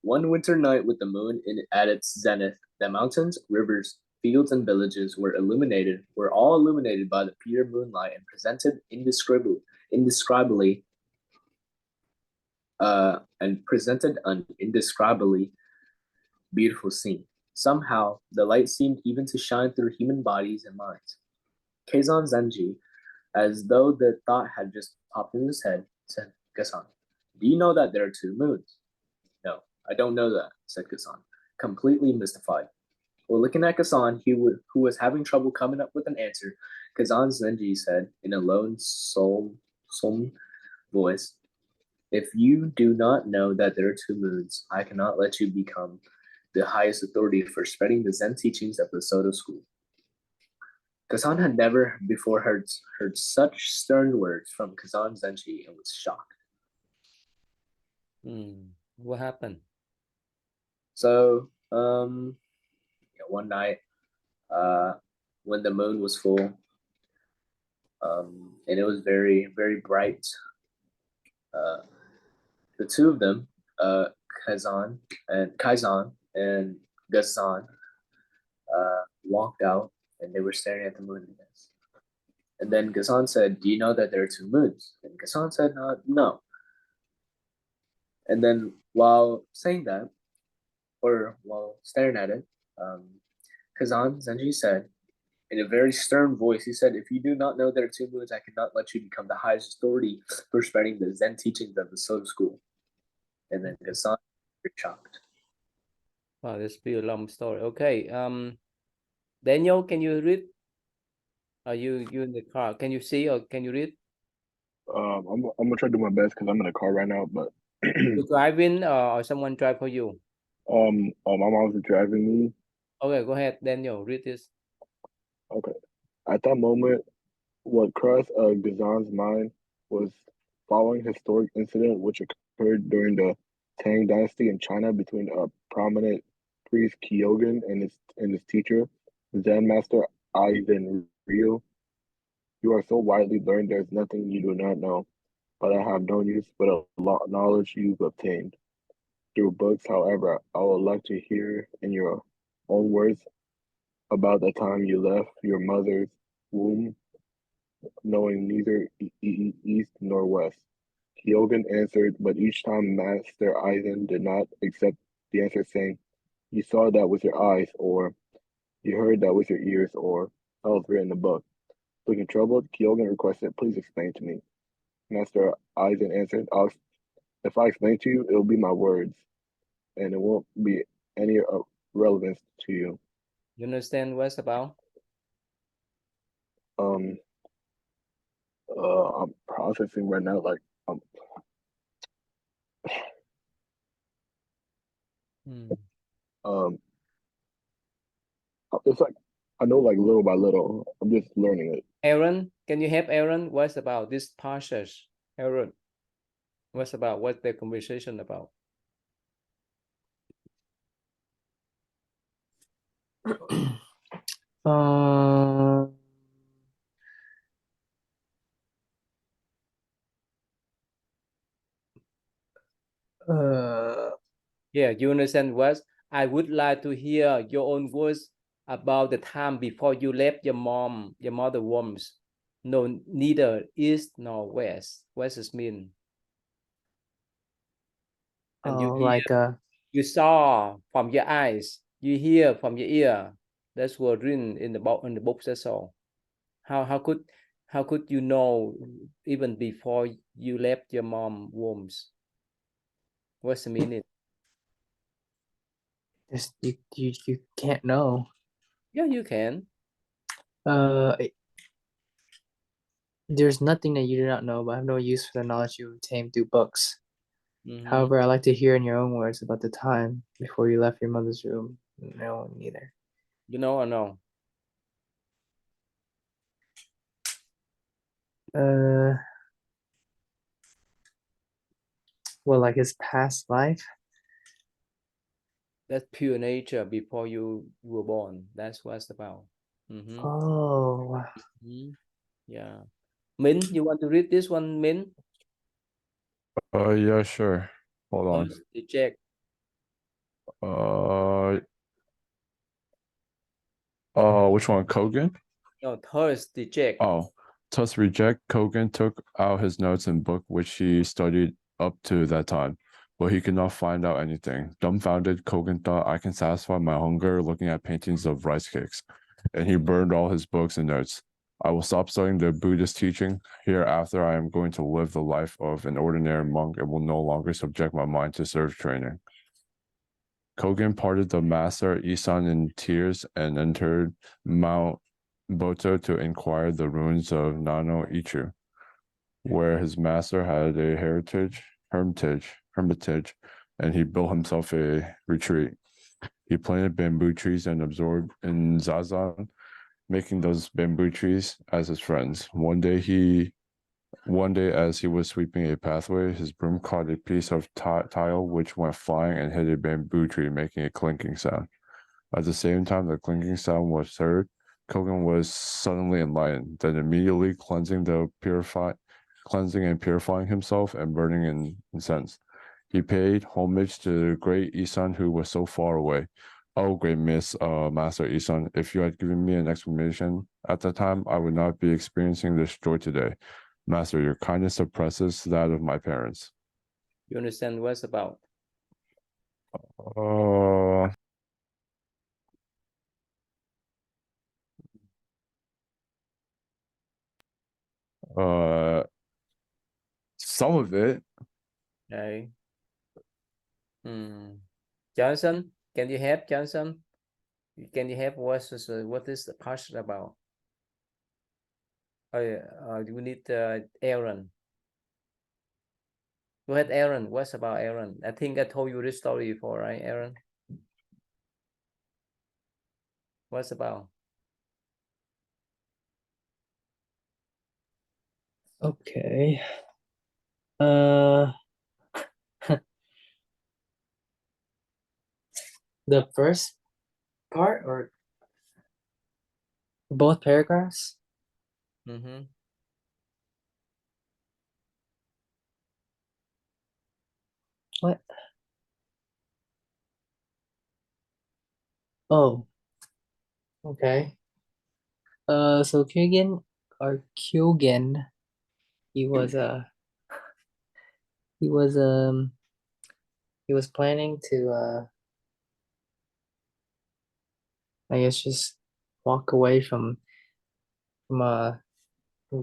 One winter night with the moon at its zenith, the mountains, rivers, fields, and villages were all illuminated by the pure moonlight and presented an indescribably beautiful scene. Somehow, the light seemed even to shine through human bodies and minds. Keizen Zenji, as though the thought had just popped in his head, said, Gasan, do you know that there are two moons? No, I don't know that, said Gasan, completely mystified. Well, looking at Gasan, who was having trouble coming up with an answer, Kazan Zenji said in a low, solemn voice, if you do not know that there are two moons, I cannot let you become the highest authority for spreading the Zen teachings of the Soto school. Kazan had never before heard such stern words from Kazan Zenji and was shocked. What happened? So, one night, when the moon was full, and it was very, very bright, the two of them, Kaizen and Gazan, walked out, and they were staring at the moon. And then Ghazan said, do you know that there are two moons? And Ghazan said, no. And then while saying that, or while staring at it, Kazan Zenji said, in a very stern voice, he said, if you do not know there are two moons, I cannot let you become the highest authority for spreading the Zen teachings of the Soul School. And then Ghazan was shocked. Wow, this be a long story. Okay. Daniel, can you read? Are you in the car? Can you see or can you read? I'm gonna try to do my best because I'm in a car right now, but You driving or someone drive for you? my mom's driving me. Okay, go ahead, Daniel. Read this. Okay. At that moment, what crossed Ghazan's mind was following historic incident which occurred during the Tang Dynasty in China between a prominent priest Kyogen and his teacher, Zen master Aizen Ryu. You are so widely learned, there's nothing you do not know, but I have no use but a lot of knowledge you've obtained through books. However, I would like to hear in your own words about the time you left your mother's womb, knowing neither east nor west. Kyogen answered, but each time Master Aizen did not accept the answer, saying, you saw that with your eyes, or you heard that with your ears, or that was written in the book. Looking troubled, Kyogen requested, please explain to me. Master Aizen answered, if I explain to you, it will be my words, and it won't be any relevance to you. You understand what's about? I'm processing right now, like it's like I know like little by little. I'm just learning it. Aaron, can you help Aaron? What's about this passage? Aaron, what's about? What's the conversation about? Um, Yeah, you understand what? I would like to hear your own words about the time before you left your mother wombs. No, neither east nor west. What does it mean? And you hear, you saw from your eyes, you hear from your ear. That's what written in the book. That's all. How could you know even before you left your mom wombs? What's the meaning? you can't know. Yeah, you can. There's nothing that you do not know, but I have no use for the knowledge you obtained through books. Mm-hmm. However, I like to hear in your own words about the time before you left your mother's room. No, neither. You know or no? Well, like his past life. That's pure nature before you were born. That's what it's about. Mm-hmm. Oh. Mm-hmm. Yeah. Min, you want to read this one, Min? Yeah, sure. Hold on. Reject. Which one? Kogan? No, thirst reject. Oh, thus reject. Kogan took out his notes and book which he studied up to that time, but he could not find out anything. Dumbfounded, Kogan thought, I can satisfy my hunger looking at paintings of rice cakes, and he burned all his books and notes. I will stop studying the Buddhist teaching. Hereafter, I am going to live the life of an ordinary monk and will no longer subject my mind to service training. Kogan parted the master Isan in tears and entered Mount Boto to inquire the ruins of Nano Ichu, where his master had a hermitage, and he built himself a retreat. He planted bamboo trees and absorbed in Zazen, making those bamboo trees as his friends. One day, as he was sweeping a pathway, his broom caught a piece of tile which went flying and hit a bamboo tree, making a clinking sound. At the same time the clinking sound was heard, Kogan was suddenly enlightened, then immediately cleansing and purifying himself and burning in incense. He paid homage to the great Isan who was so far away. Oh, great miss, Master Isan. If you had given me an explanation at that time, I would not be experiencing this joy today. Master, your kindness suppresses that of my parents. You understand what's about? Uh, uh, some of it. Okay. Johnson, can you help, Johnson? Can you help what is the question about? We need Aaron. Go ahead, Aaron. What's about Aaron? I think I told you this story before, right, Aaron? What's about? Okay. Uh, the first part or both paragraphs? Mm-hmm. What? Oh, okay. So Kyogen or Kyogen, he was he was he was planning to I guess just walk away from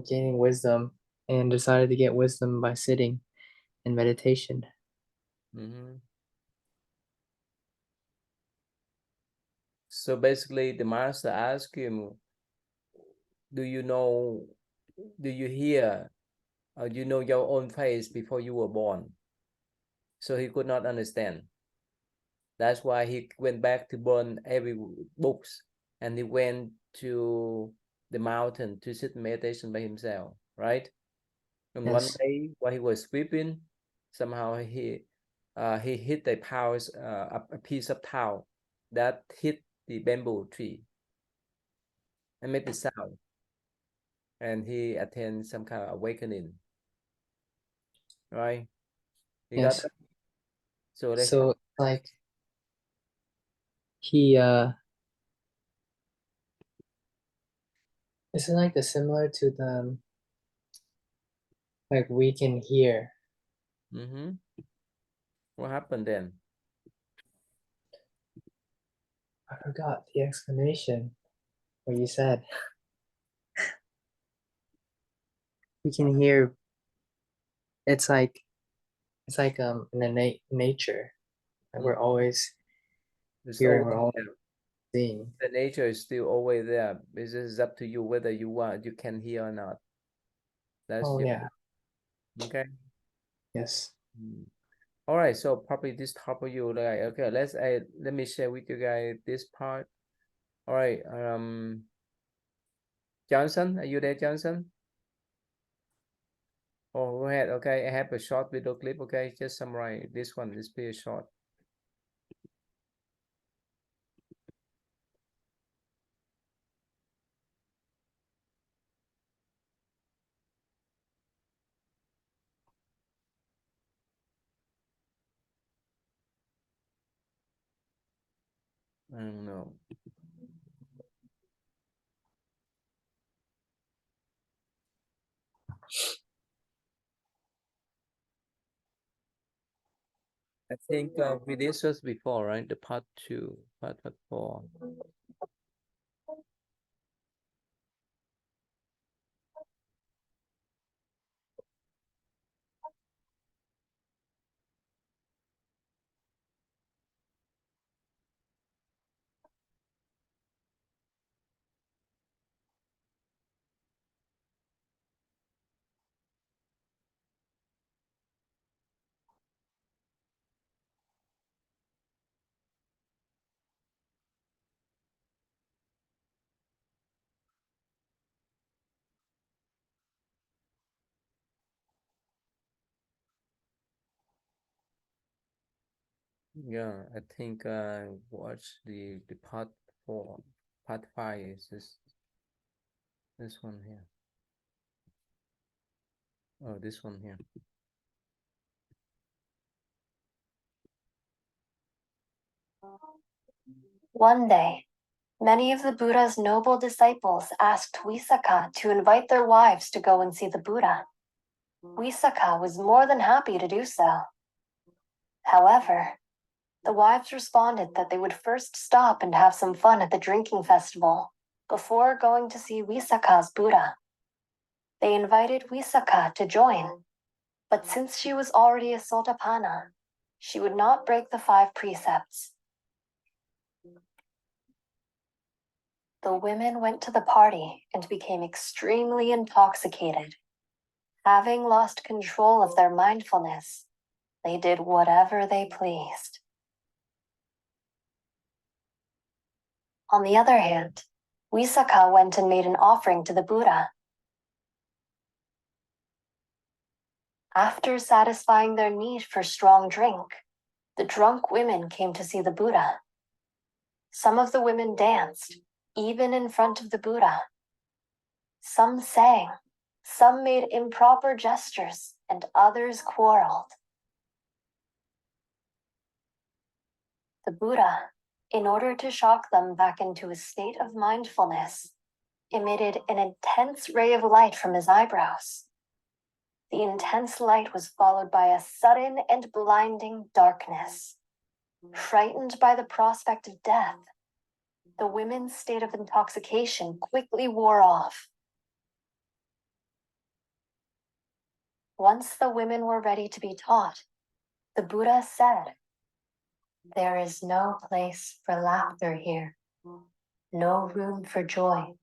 gaining wisdom and decided to get wisdom by sitting in meditation. Mm-hmm. So basically, the master asked him, do you hear, or you know your own face before you were born? So he could not understand. That's why he went back to burn every books, and he went to the mountain to sit meditation by himself, right? And one Yes. day while he was sweeping, somehow he hit a piece of towel that hit the bamboo tree and made the sound, and he attained some kind of awakening, right? You got Yes. that? So let's So like he this is like the similar to the like we can hear. mm-hmm. What happened then? I forgot the explanation. What you said. We can hear. It's like in the nature. Like we're always It's hearing. always We're always there. seeing. The nature is still always there. It's just up to you whether you can hear or not. That's Oh your yeah. okay. Yes. All right, so probably this topic you like. Okay, let me share with you guys this part. All right, Johnson, are you there, Johnson? Oh, go ahead. Okay, I have a short video clip. Okay, just summarize this one. This pretty short. I don't know. I think we discussed before, right? The part 2, part 4. Yeah, I think watch the part 4. Part 5 is this one here. Oh, this one here. One day, many of the Buddha's noble disciples asked Visakha to invite their wives to go and see the Buddha. Visakha was more than happy to do so. However, the wives responded that they would first stop and have some fun at the drinking festival before going to see Visakha's Buddha. They invited Visakha to join, but since she was already a Sotapanna, she would not break the 5 precepts. The women went to the party and became extremely intoxicated. Having lost control of their mindfulness, they did whatever they pleased. On the other hand, Visakha went and made an offering to the Buddha. After satisfying their need for strong drink, the drunk women came to see the Buddha. Some of the women danced, even in front of the Buddha. Some sang, some made improper gestures, and others quarreled. The Buddha, in order to shock them back into a state of mindfulness, emitted an intense ray of light from his eyebrows. The intense light was followed by a sudden and blinding darkness. Frightened by the prospect of death, the women's state of intoxication quickly wore off. Once the women were ready to be taught, the Buddha said, "There is no place for laughter here, no room for joy.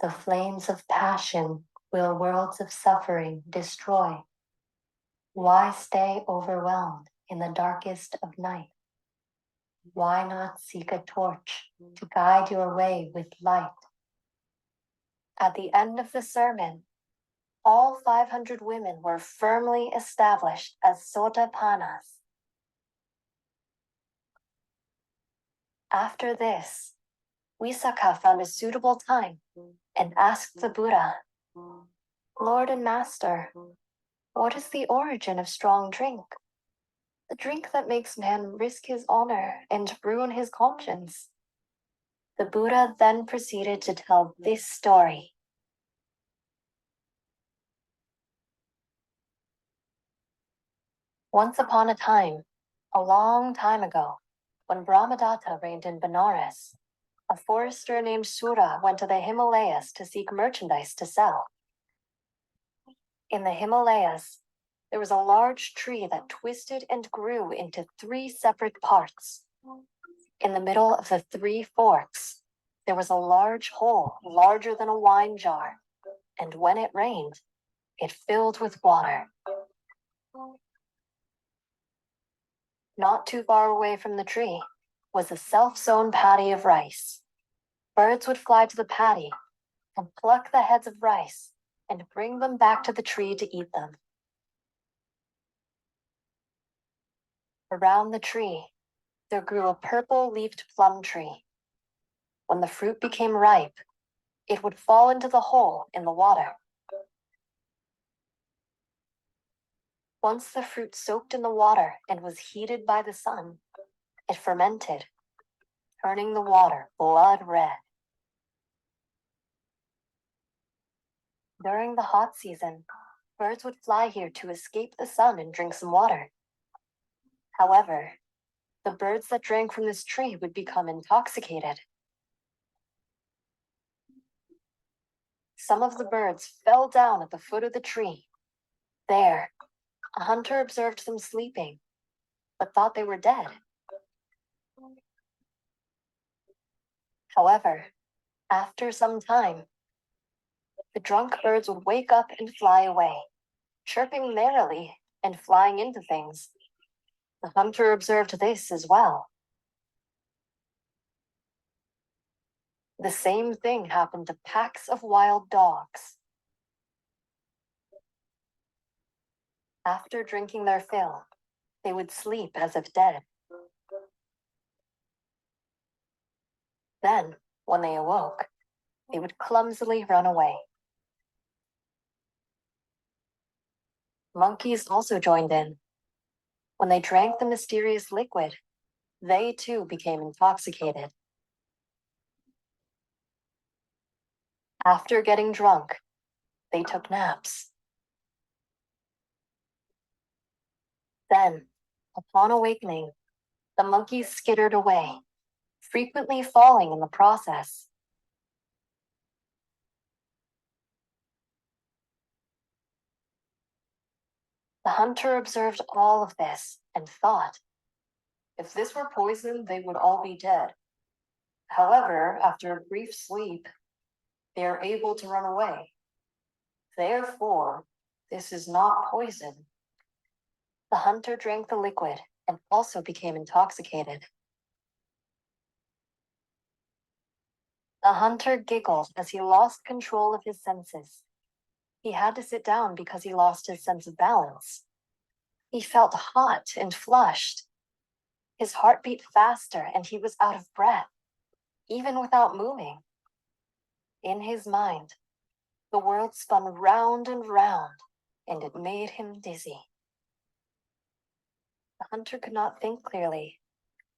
The flames of passion will worlds of suffering destroy. Why stay overwhelmed in the darkest of night? Why not seek a torch to guide your way with light?" At the end of the sermon, all 500 women were firmly established as Sotapannas. After this, Visakha found a suitable time and asked the Buddha, "Lord and Master, what is the origin of strong drink? The drink that makes man risk his honor and ruin his conscience?" The Buddha then proceeded to tell this story. Once upon a time, a long time ago, when Brahmadatta reigned in Benares, a forester named Sura went to the Himalayas to seek merchandise to sell. In the Himalayas, there was a large tree that twisted and grew into 3 separate parts. In the middle of the 3 forks, there was a large hole larger than a wine jar, and when it rained, it filled with water. Not too far away from the tree was a self-sown paddy of rice. Birds would fly to the paddy and pluck the heads of rice and bring them back to the tree to eat them. Around the tree, there grew a purple-leafed plum tree. When the fruit became ripe, it would fall into the hole in the water. Once the fruit soaked in the water and was heated by the sun, it fermented, turning the water blood red. During the hot season, birds would fly here to escape the sun and drink some water. However, the birds that drank from this tree would become intoxicated. Some of the birds fell down at the foot of the tree. There, a hunter observed them sleeping, but thought they were dead. However, after some time, the drunk birds would wake up and fly away, chirping merrily and flying into things. The hunter observed this as well. The same thing happened to packs of wild dogs. After drinking their fill, they would sleep as if dead. Then, when they awoke, they would clumsily run away. Monkeys also joined in. When they drank the mysterious liquid, they too became intoxicated. After getting drunk, they took naps. Then, upon awakening, the monkeys skittered away, frequently falling in the process. The hunter observed all of this and thought, if this were poison, they would all be dead. However, after a brief sleep, they are able to run away. Therefore, this is not poison. The hunter drank the liquid and also became intoxicated. The hunter giggled as he lost control of his senses. He had to sit down because he lost his sense of balance. He felt hot and flushed. His heart beat faster and he was out of breath, even without moving. In his mind, the world spun round and round, and it made him dizzy. The hunter could not think clearly,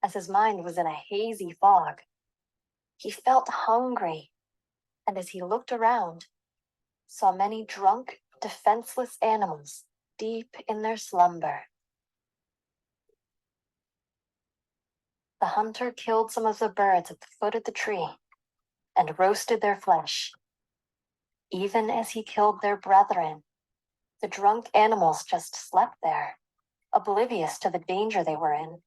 as his mind was in a hazy fog. He felt hungry, and as he looked around, saw many drunk, defenseless animals deep in their slumber. The hunter killed some of the birds at the foot of the tree and roasted their flesh. Even as he killed their brethren, the drunk animals just slept there, oblivious to the danger they were in.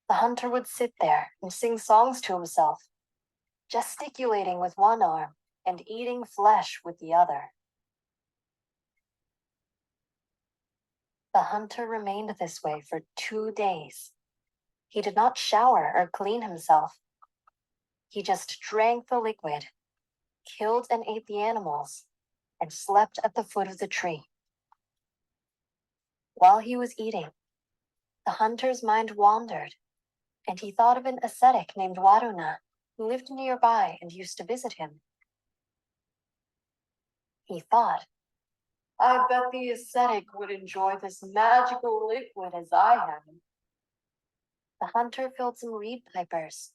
The hunter would sit there and sing songs to himself, gesticulating with one arm and eating flesh with the other. The hunter remained this way for 2 days. He did not shower or clean himself. He just drank the liquid, killed and ate the animals, and slept at the foot of the tree. While he was eating, the hunter's mind wandered, and he thought of an ascetic named Waruna, who lived nearby and used to visit him. He thought, I bet the ascetic would enjoy this magical liquid as I have. The hunter filled some reed pipers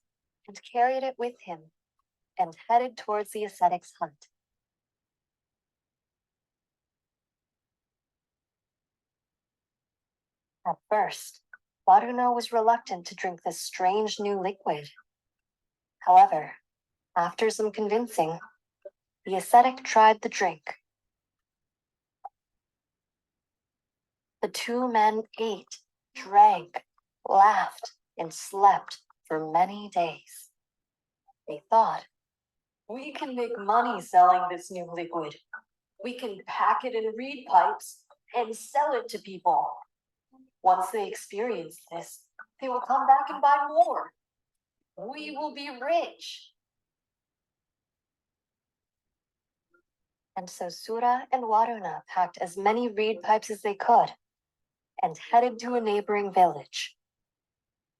and carried it with him and headed towards the ascetic's hut. At first, Waruna was reluctant to drink this strange new liquid. However, after some convincing, the ascetic tried the drink. The two men ate, drank, laughed, and slept for many days. They thought, we can make money selling this new liquid. We can pack it in reed pipes and sell it to people. Once they experience this, they will come back and buy more. We will be rich. And so Sura and Waruna packed as many reed pipes as they could and headed to a neighboring village.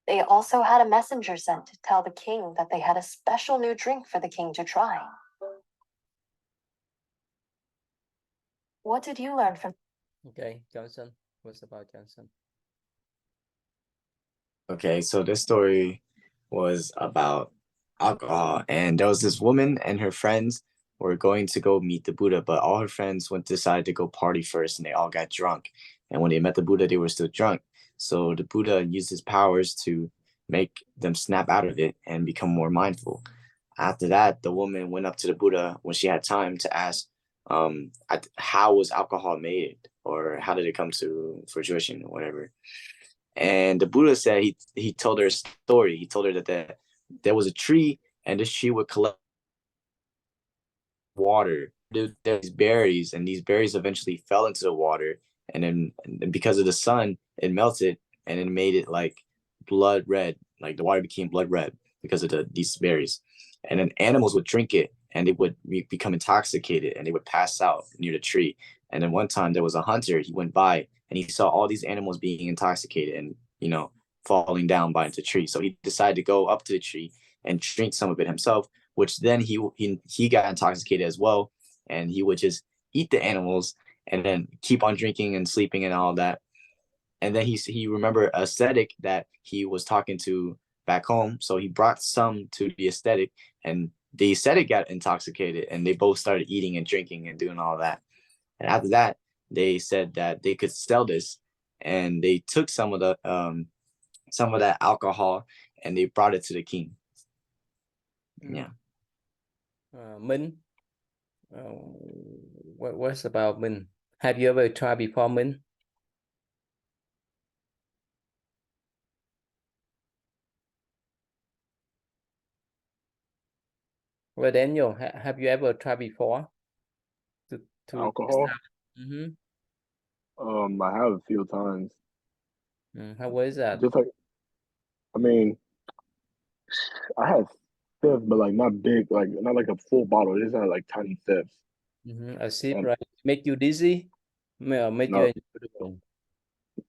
They also had a messenger sent to tell the king that they had a special new drink for the king to try. What did you learn from? Okay, Johnson. What's about Johnson? Okay, so this story was about alcohol, and there was this woman and her friends were going to go meet the Buddha, but all her friends decided to go party first, and they all got drunk. And when they met the Buddha, they were still drunk. So the Buddha used his powers to make them snap out of it and become more mindful. After that, the woman went up to the Buddha when she had time to ask, how was alcohol made, or how did it come to fruition, or whatever. And the Buddha said he told her a story. He told her that there was a tree, and this tree would collect water. There's berries, and these berries eventually fell into the water, and then because of the sun, it melted, and it made it like blood red. Like the water became blood red because of these berries. And then animals would drink it, and they would become intoxicated, and they would pass out near the tree. And then one time there was a hunter. He went by, and he saw all these animals being intoxicated and, falling down by the tree. So he decided to go up to the tree and drink some of it himself, which then he got intoxicated as well. And he would just eat the animals and then keep on drinking and sleeping and all that. And then he remembered a ascetic that he was talking to back home. So he brought some to the ascetic, and the ascetic got intoxicated, and they both started eating and drinking and doing all that. And after that, they said that they could sell this, and they took some of that alcohol and they brought it to the king. Yeah. Minh, what's about Minh? Have you ever tried before Minh? Well, Daniel, have you ever tried before to Alcohol? Mm-hmm. I have a few times. How was that? Just like, I mean, I had sips, but like not big, like not like a full bottle. Just had like tiny sips. A sip, And right? Make you dizzy? Make you not enjoyable?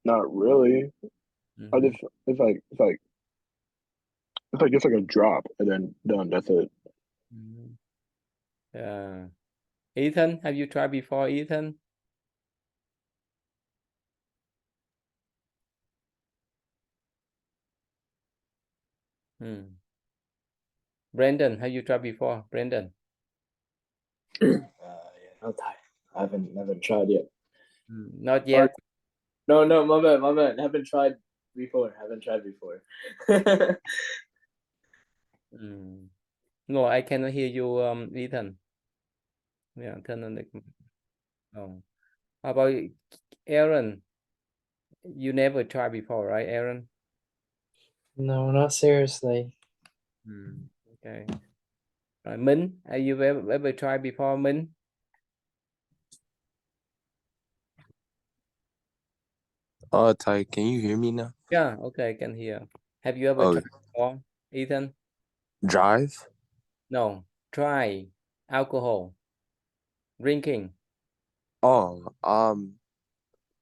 not really. I just it's like a drop and then done. That's it. Ethan, have you tried before, Ethan? Brandon, have you tried before, Brandon? Yeah, no time. I haven't tried yet. Not yet. No, my bad. Haven't tried before. No, I cannot hear you, Ethan. Yeah, turn on the. Oh, how about Aaron? You never tried before, right, Aaron? No, not seriously. Okay. Minh, have you ever tried before, Minh? Ty, can you hear me now? Yeah, okay, I can hear. Have you ever tried before, Ethan? Drive? No, try alcohol, drinking. Oh,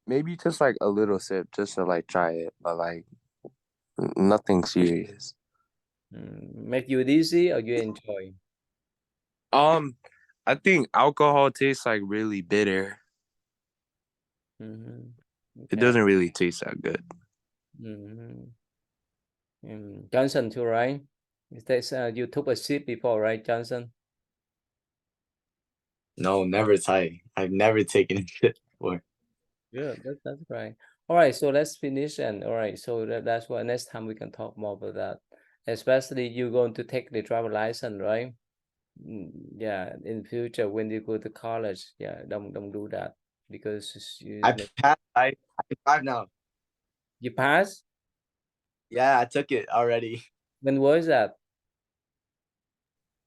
maybe just like a little sip just to like try it, but like nothing serious. Make you dizzy or you enjoy? I think alcohol tastes like really bitter. It doesn't really taste that good. Johnson too, right? You took a sip before, right, Johnson? No, never Thai. I've never taken it before. Good, that's right. All right, so let's finish, and all right, so that's why next time we can talk more about that. Especially you're going to take the driver license, right? Yeah, in future when you go to college, yeah, don't do that because I passed. I drive now. You passed? Yeah, I took it already. When was that?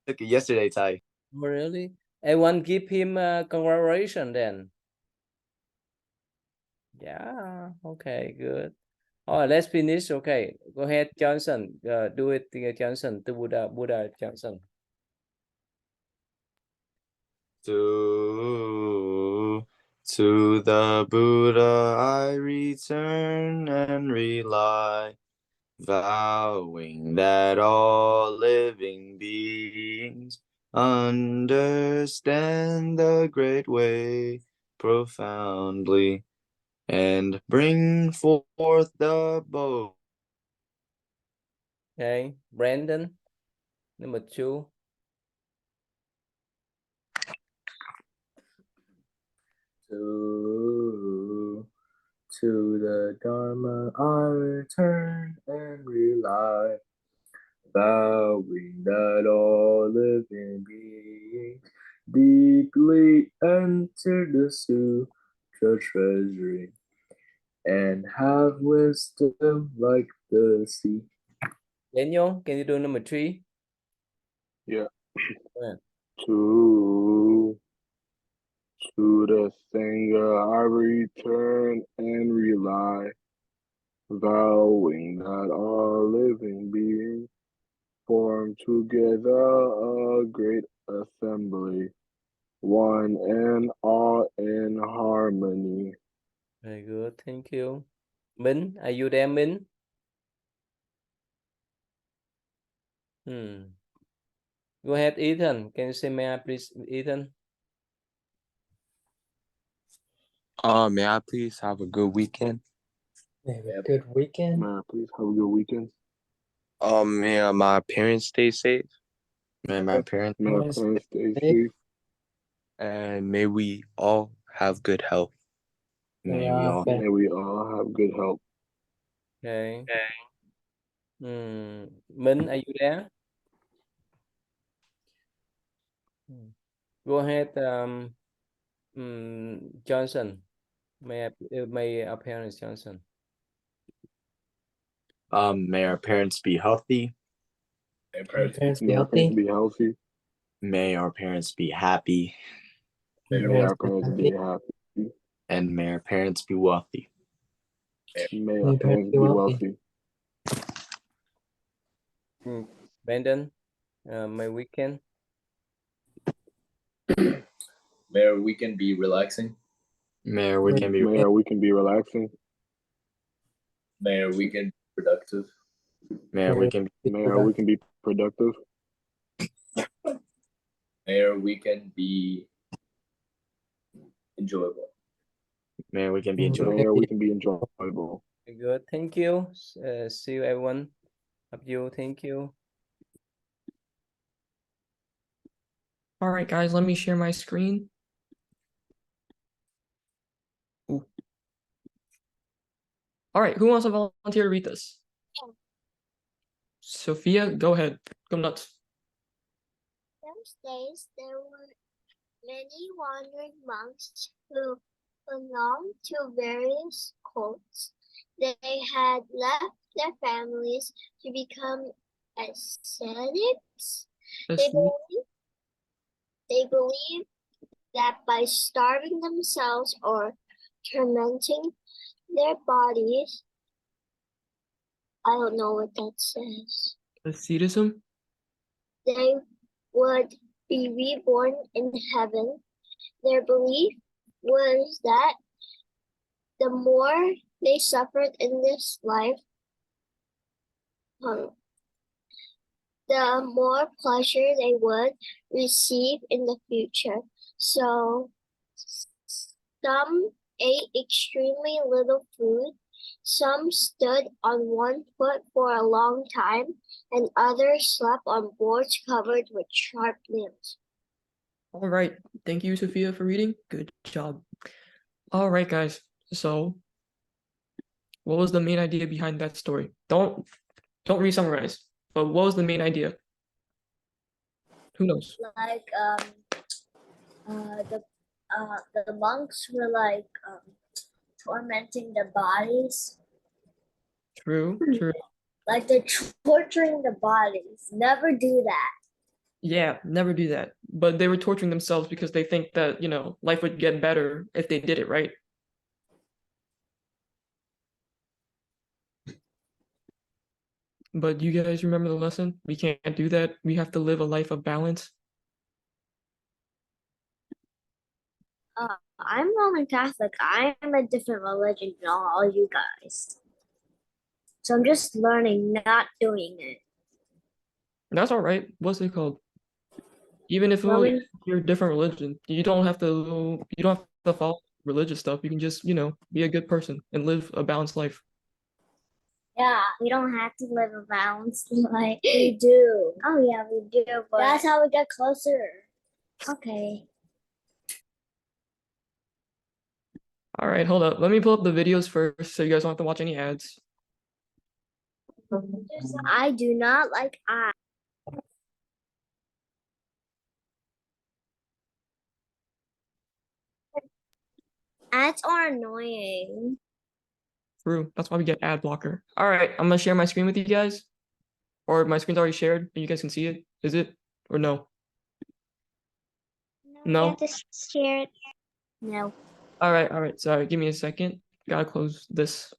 Took it yesterday, Ty. Oh, really? Everyone give him congratulations then. Yeah, okay, good. All right, let's finish. Okay, go ahead, Johnson. Do it, Johnson. To Buddha Johnson. To the Buddha I return and rely, vowing that all living beings understand the great way profoundly and bring forth the bow. Okay, Brandon, number 2. To the Dharma I return and rely, vowing that all living beings deeply enter the Sutra treasury and have wisdom like the sea. Daniel, can you do number 3? Yeah. Yeah. To the Sangha I return and rely, vowing that all living beings form together a great assembly, one and all in harmony. Very good, thank you. Minh, are you there, Minh? Go ahead, Ethan. Can you say may I please, Ethan? May I please have a good weekend? Have a good weekend. Man, please have a good weekend. May my parents stay safe, May my parents May our Yes. parents stay Safe. safe. and may we all have good health. may we all May we all have good health. Okay. Minh, are you there? Go ahead, Johnson. May our parents Johnson. may our parents be healthy. May May your parents be May our healthy. parents be healthy. May our parents be happy. May your May our parents parents be be happy. happy. And may our parents be wealthy. May May our your parents parents be be wealthy. wealthy. Brandon, my weekend. May our weekend be relaxing. May our weekend be May our weekend be relaxing. May our weekend be productive. may our weekend May our weekend be productive. May our weekend be enjoyable. may our weekend be May enjoyable. May our weekend be enjoyable. Very good. Thank you. See you everyone. Love you. Thank you. All right, guys, let me share my screen. Ooh. All right, who wants to volunteer to read this? Sophia, go ahead. Go nuts. Those days there were many wandering monks who belonged to various cults. They had left their families to become ascetics. They believed that by starving themselves or tormenting their bodies, I don't know what that says, Asceticism? they would be reborn in heaven. Their belief was that the more they suffered in this life, the more pleasure they would receive in the future. So some ate extremely little food, some stood on one foot for a long time, and others slept on boards covered with sharp nails. All right. Thank you, Sophia, for reading. Good job. All right, guys. So what was the main idea behind that story? Don't re-summarize, but what was the main idea? Who knows? Like the monks were like tormenting the bodies. True. Like they're torturing the bodies. Never do that. Yeah, never do that. But they were torturing themselves because they think that, life would get better if they did it right. But you guys remember the lesson? We can't do that. We have to live a life of balance. I'm Roman Catholic. I am a different religion than all you guys. So I'm just learning, not doing it. That's all right. What's it called? Even if you're a different religion, you don't have to follow religious stuff. You can just, be a good person and live a balanced life. Yeah, we don't have to live a balanced life. We do. Oh yeah, we do. But that's how we get closer. Okay. All right, hold up. Let me pull up the videos first so you guys don't have to watch any ads. I do not like ads. Ads are annoying. True. That's why we get ad blocker. All right, I'm gonna share my screen with you guys. Or my screen's already shared and you guys can see it. Is it? Or no? No? You have to share it. No. All right. Sorry, give me a second. Gotta close this.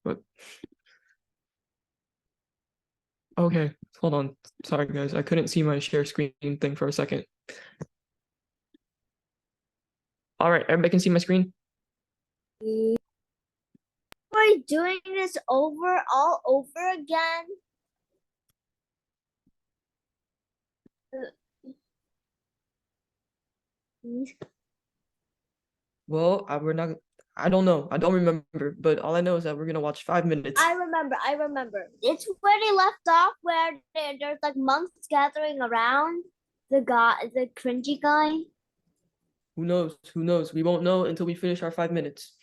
But okay, hold on. Sorry guys, I couldn't see my share screen thing for a second. All right, everybody can see my screen? We're doing this all over again. Well, we're not. I don't know. I don't remember. But all I know is that we're gonna watch 5 minutes. I remember. It's where they left off, where there's like monks gathering around the cringy guy. Who knows? Who knows? We won't know until we finish our 5 minutes.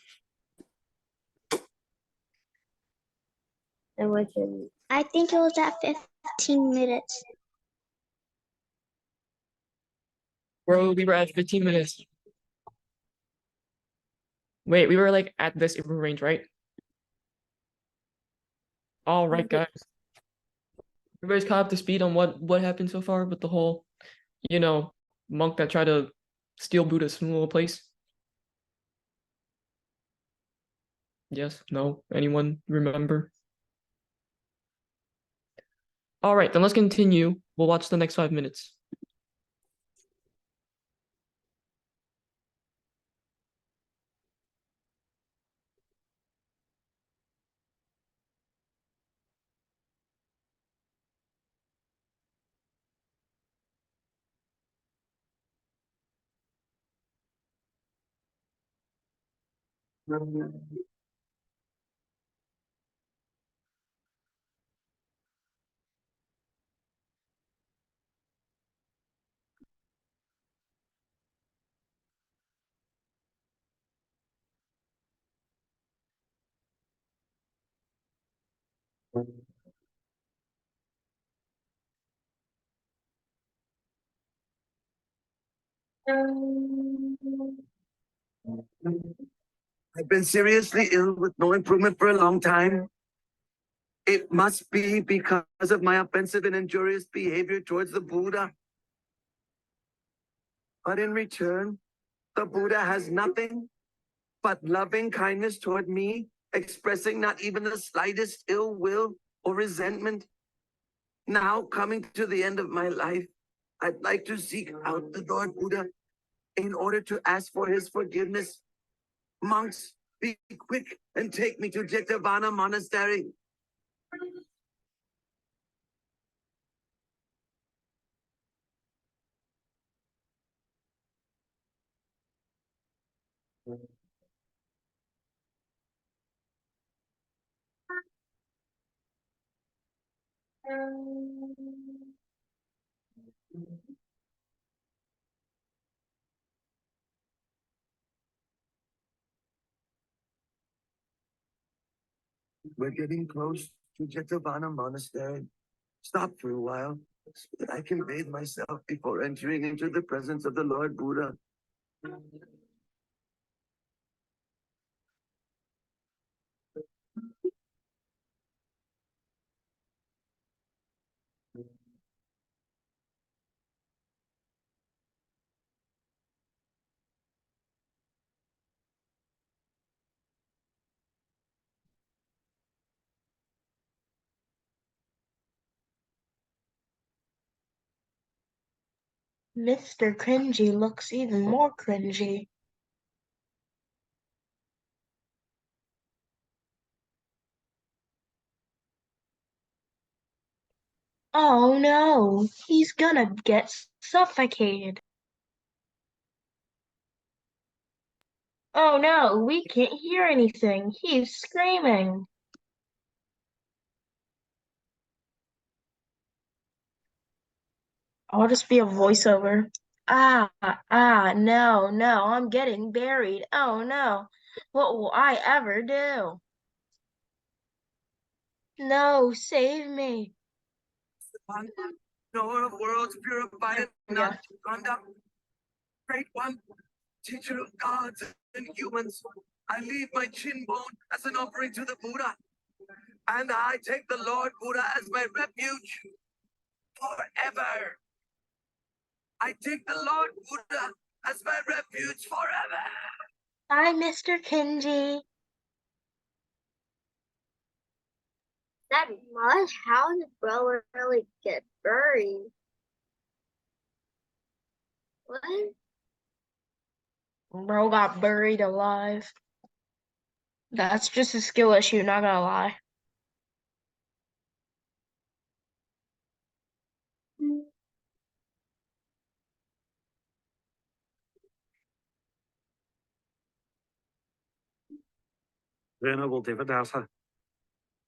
I think it was at 15 minutes. Bro, we were at 15 minutes. Wait, we were like at this range, right? All right, guys. Everybody's caught up to speed on what happened so far with the whole, monk that tried to steal Buddha's little place. Yes, no, anyone remember? All right, then let's continue. We'll watch the next 5 minutes. I've been seriously ill with no improvement for a long time. It must be because of my offensive and injurious behavior towards the Buddha. But in return, the Buddha has nothing but loving kindness toward me, expressing not even the slightest ill will or resentment. Now, coming to the end of my life, I'd like to seek out the Lord Buddha in order to ask for his forgiveness. Monks, be quick and take me to Jetavana Monastery. We're getting close to Jetavana Monastery. Stop for a while so that I can bathe myself before entering into the presence of the Lord Buddha. Mr. Cringy looks even more cringy. Oh no, he's gonna get suffocated. Oh no, we can't hear anything. He's screaming. I'll just be a voiceover. No, I'm getting buried. Oh no, what will I ever do? No, save me. Knower of worlds, purified and Yeah. conduct. Great one, teacher of gods and humans. I leave my chin bone as an offering to the Buddha. And I take the Lord Buddha as my refuge forever. I take the Lord Buddha as my refuge forever. Bye, Mr. Kinji. That much? How did bro really get buried? What? Bro got buried alive. That's just a skill issue, not gonna lie. Venerable Devadatta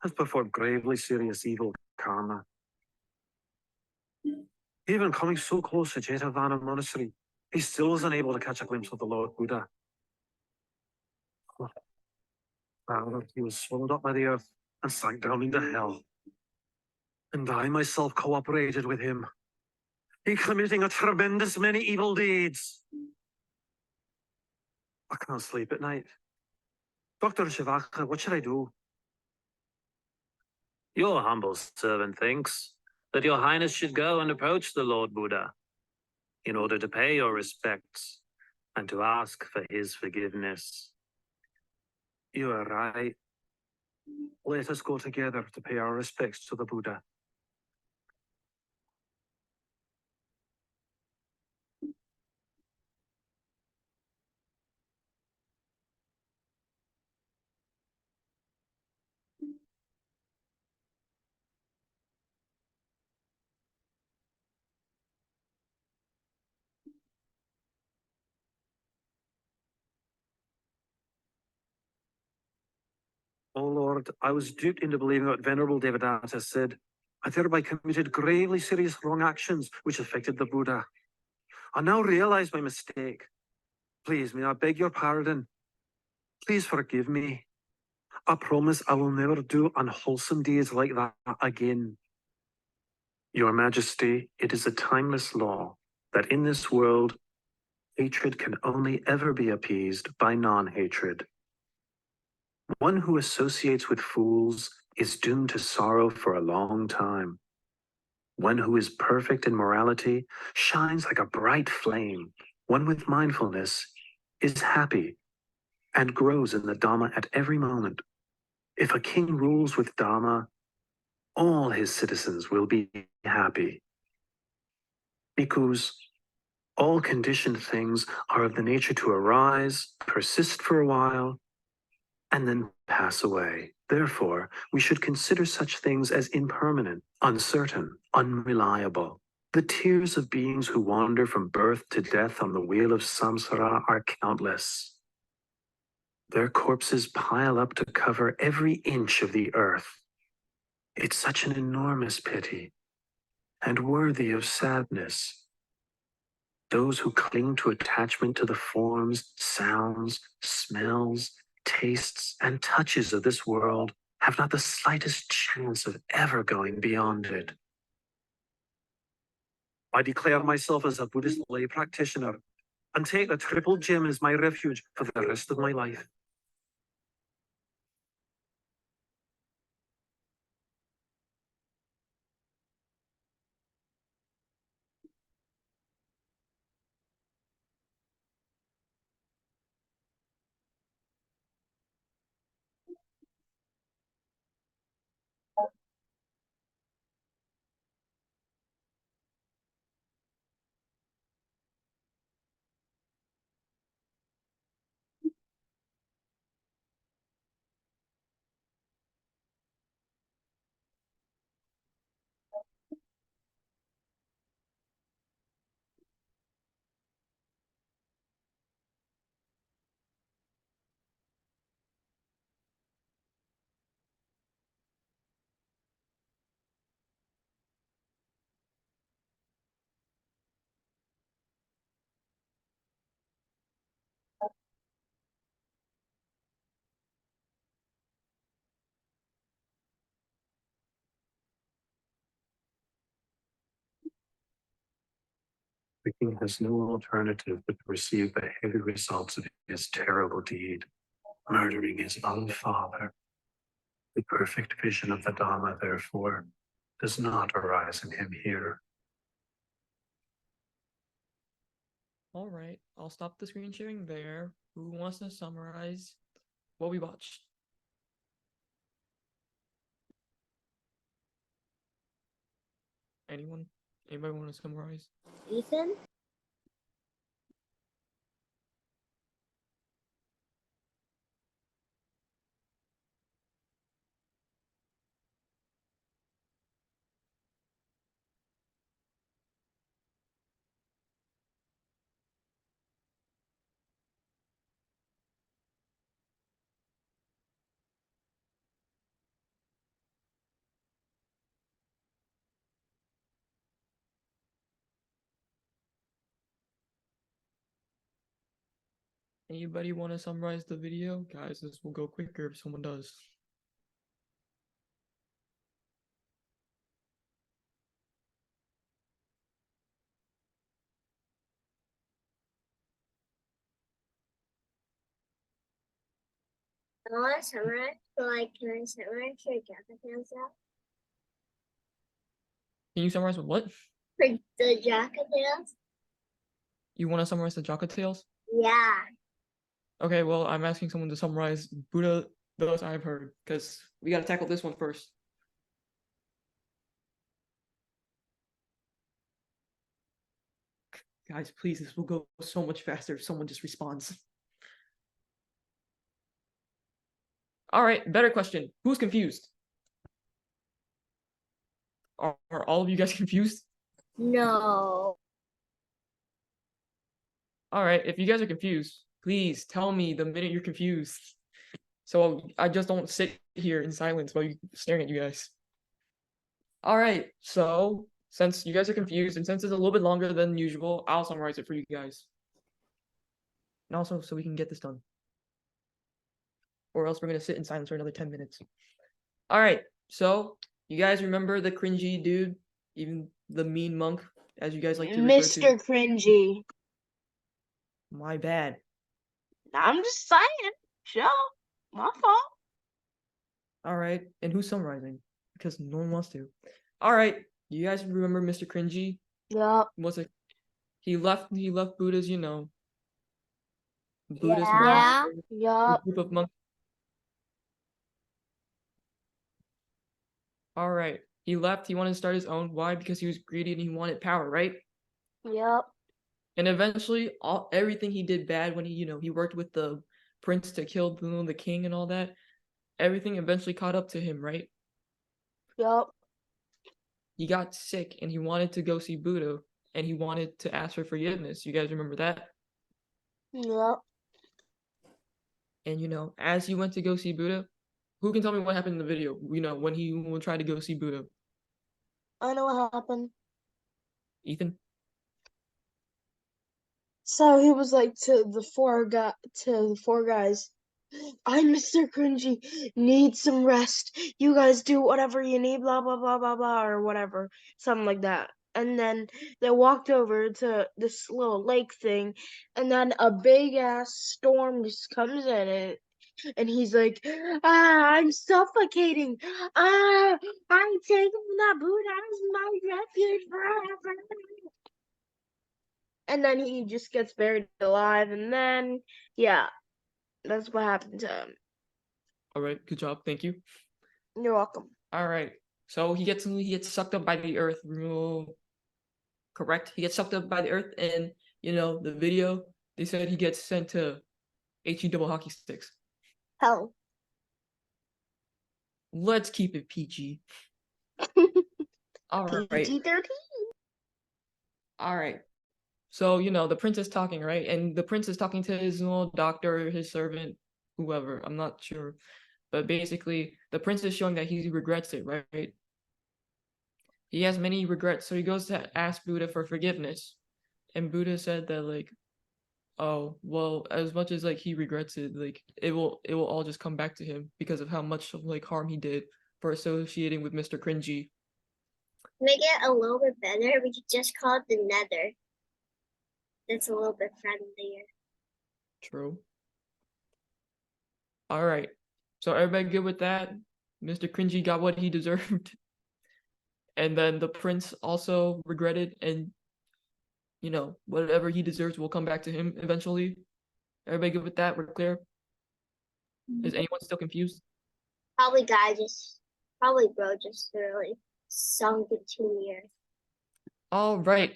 has performed gravely serious evil karma. Even coming so close to Jetavana Monastery, he still was unable to catch a glimpse of the Lord Buddha. However, he was swallowed up by the earth and sank down into hell. And I myself cooperated with him in committing a tremendous many evil deeds. I can't sleep at night. Dr. Shivaka, what should I do? Your humble servant thinks that your highness should go and approach the Lord Buddha in order to pay your respects and to ask for his forgiveness. You are right. Let us go together to pay our respects to the Buddha. Oh Lord, I was duped into believing what Venerable Devadatta said. I thereby committed gravely serious wrong actions which affected the Buddha. I now realize my mistake. Please, may I beg your pardon? Please forgive me. I promise I will never do unwholesome deeds like that again. Your Majesty, it is a timeless law that in this world, hatred can only ever be appeased by non-hatred. One who associates with fools is doomed to sorrow for a long time. One who is perfect in morality shines like a bright flame. One with mindfulness is happy and grows in the Dhamma at every moment. If a king rules with Dhamma, all his citizens will be happy. Because all conditioned things are of the nature to arise, persist for a while, and then pass away. Therefore, we should consider such things as impermanent, uncertain, unreliable. The tears of beings who wander from birth to death on the wheel of samsara are countless. Their corpses pile up to cover every inch of the earth. It's such an enormous pity and worthy of sadness. Those who cling to attachment to the forms, sounds, smells, tastes, and touches of this world have not the slightest chance of ever going beyond it. I declare myself as a Buddhist lay practitioner and take the Triple Gem as my refuge for the rest of my life. The king has no alternative but to receive the heavy results of his terrible deed, murdering his own father. The perfect vision of the Dhamma, therefore, does not arise in him here. All right, I'll stop the screen sharing there. Who wants to summarize what we watched? Anyone? Anybody want to summarize? Ethan? Anybody want to summarize the video? Guys, this will go quicker if someone does. I want to summarize, but like, can I summarize your jacket tails out? Can you summarize what? For the jacket tails? You want to summarize the Jaka tales? Yeah. Okay, well, I'm asking someone to summarize Buddha, those I've heard, because we got to tackle this one first. Guys, please, this will go so much faster if someone just responds. All right, better question. Who's confused? Are all of you guys confused? No. All right, if you guys are confused, please tell me the minute you're confused. So I just don't sit here in silence while you staring at you guys. All right, so since you guys are confused and since it's a little bit longer than usual, I'll summarize it for you guys. And also so we can get this done. Or else we're gonna sit in silence for another 10 minutes. All right, so you guys remember the cringy dude, even the mean monk, as you guys like to refer to? Mr. Cringy. My bad. I'm just saying. Sure. My fault. All right, and who's summarizing? Because no one wants to. All right, you guys remember Mr. Cringy? Yup. What's it? He left Buddha's, Buddhist Yeah. monastery, Yup. group of monks. All right, he left. He wanted to start his own. Why? Because he was greedy and he wanted power, right? Yup. And eventually, everything he did bad when he worked with the prince to kill the king and all that. Everything eventually caught up to him, right? Yup. He got sick and he wanted to go see Buddha and he wanted to ask for forgiveness. You guys remember that? Yup. And as he went to go see Buddha, who can tell me what happened in the video? When he tried to go see Buddha. I know what happened. Ethan? So he was like to the four guys, I'm Mr. Cringy, need some rest. You guys do whatever you need, blah blah blah blah blah or whatever. Something like that. And then they walked over to this little lake thing, and then a big ass storm just comes in and he's like, I'm suffocating. I'm taking that Buddha as my refuge forever. And then he just gets buried alive, and then yeah, that's what happened to him. All right, good job. Thank you. You're welcome. All right. So he gets sucked up by the earth. Correct. He gets sucked up by the earth, and the video they said he gets sent to HE double hockey sticks. Hell. Let's keep it PG. All right. PG-13. All right. So the prince is talking, right? And the prince is talking to his little doctor, his servant, whoever. I'm not sure. But basically, the prince is showing that he regrets it, right? He has many regrets, so he goes to ask Buddha for forgiveness. And Buddha said that oh, well, as much as he regrets it, it will all just come back to him because of how much harm he did for associating with Mr. Cringy. To make it a little bit better, we could just call it the Nether. That's a little bit friendlier. True. All right. So everybody good with that? Mr. Cringy got what he deserved. And then the prince also regretted, and whatever he deserves will come back to him eventually. Everybody good with that? We're clear? Is anyone still confused? Probably bro just really sunk it to the earth. All right.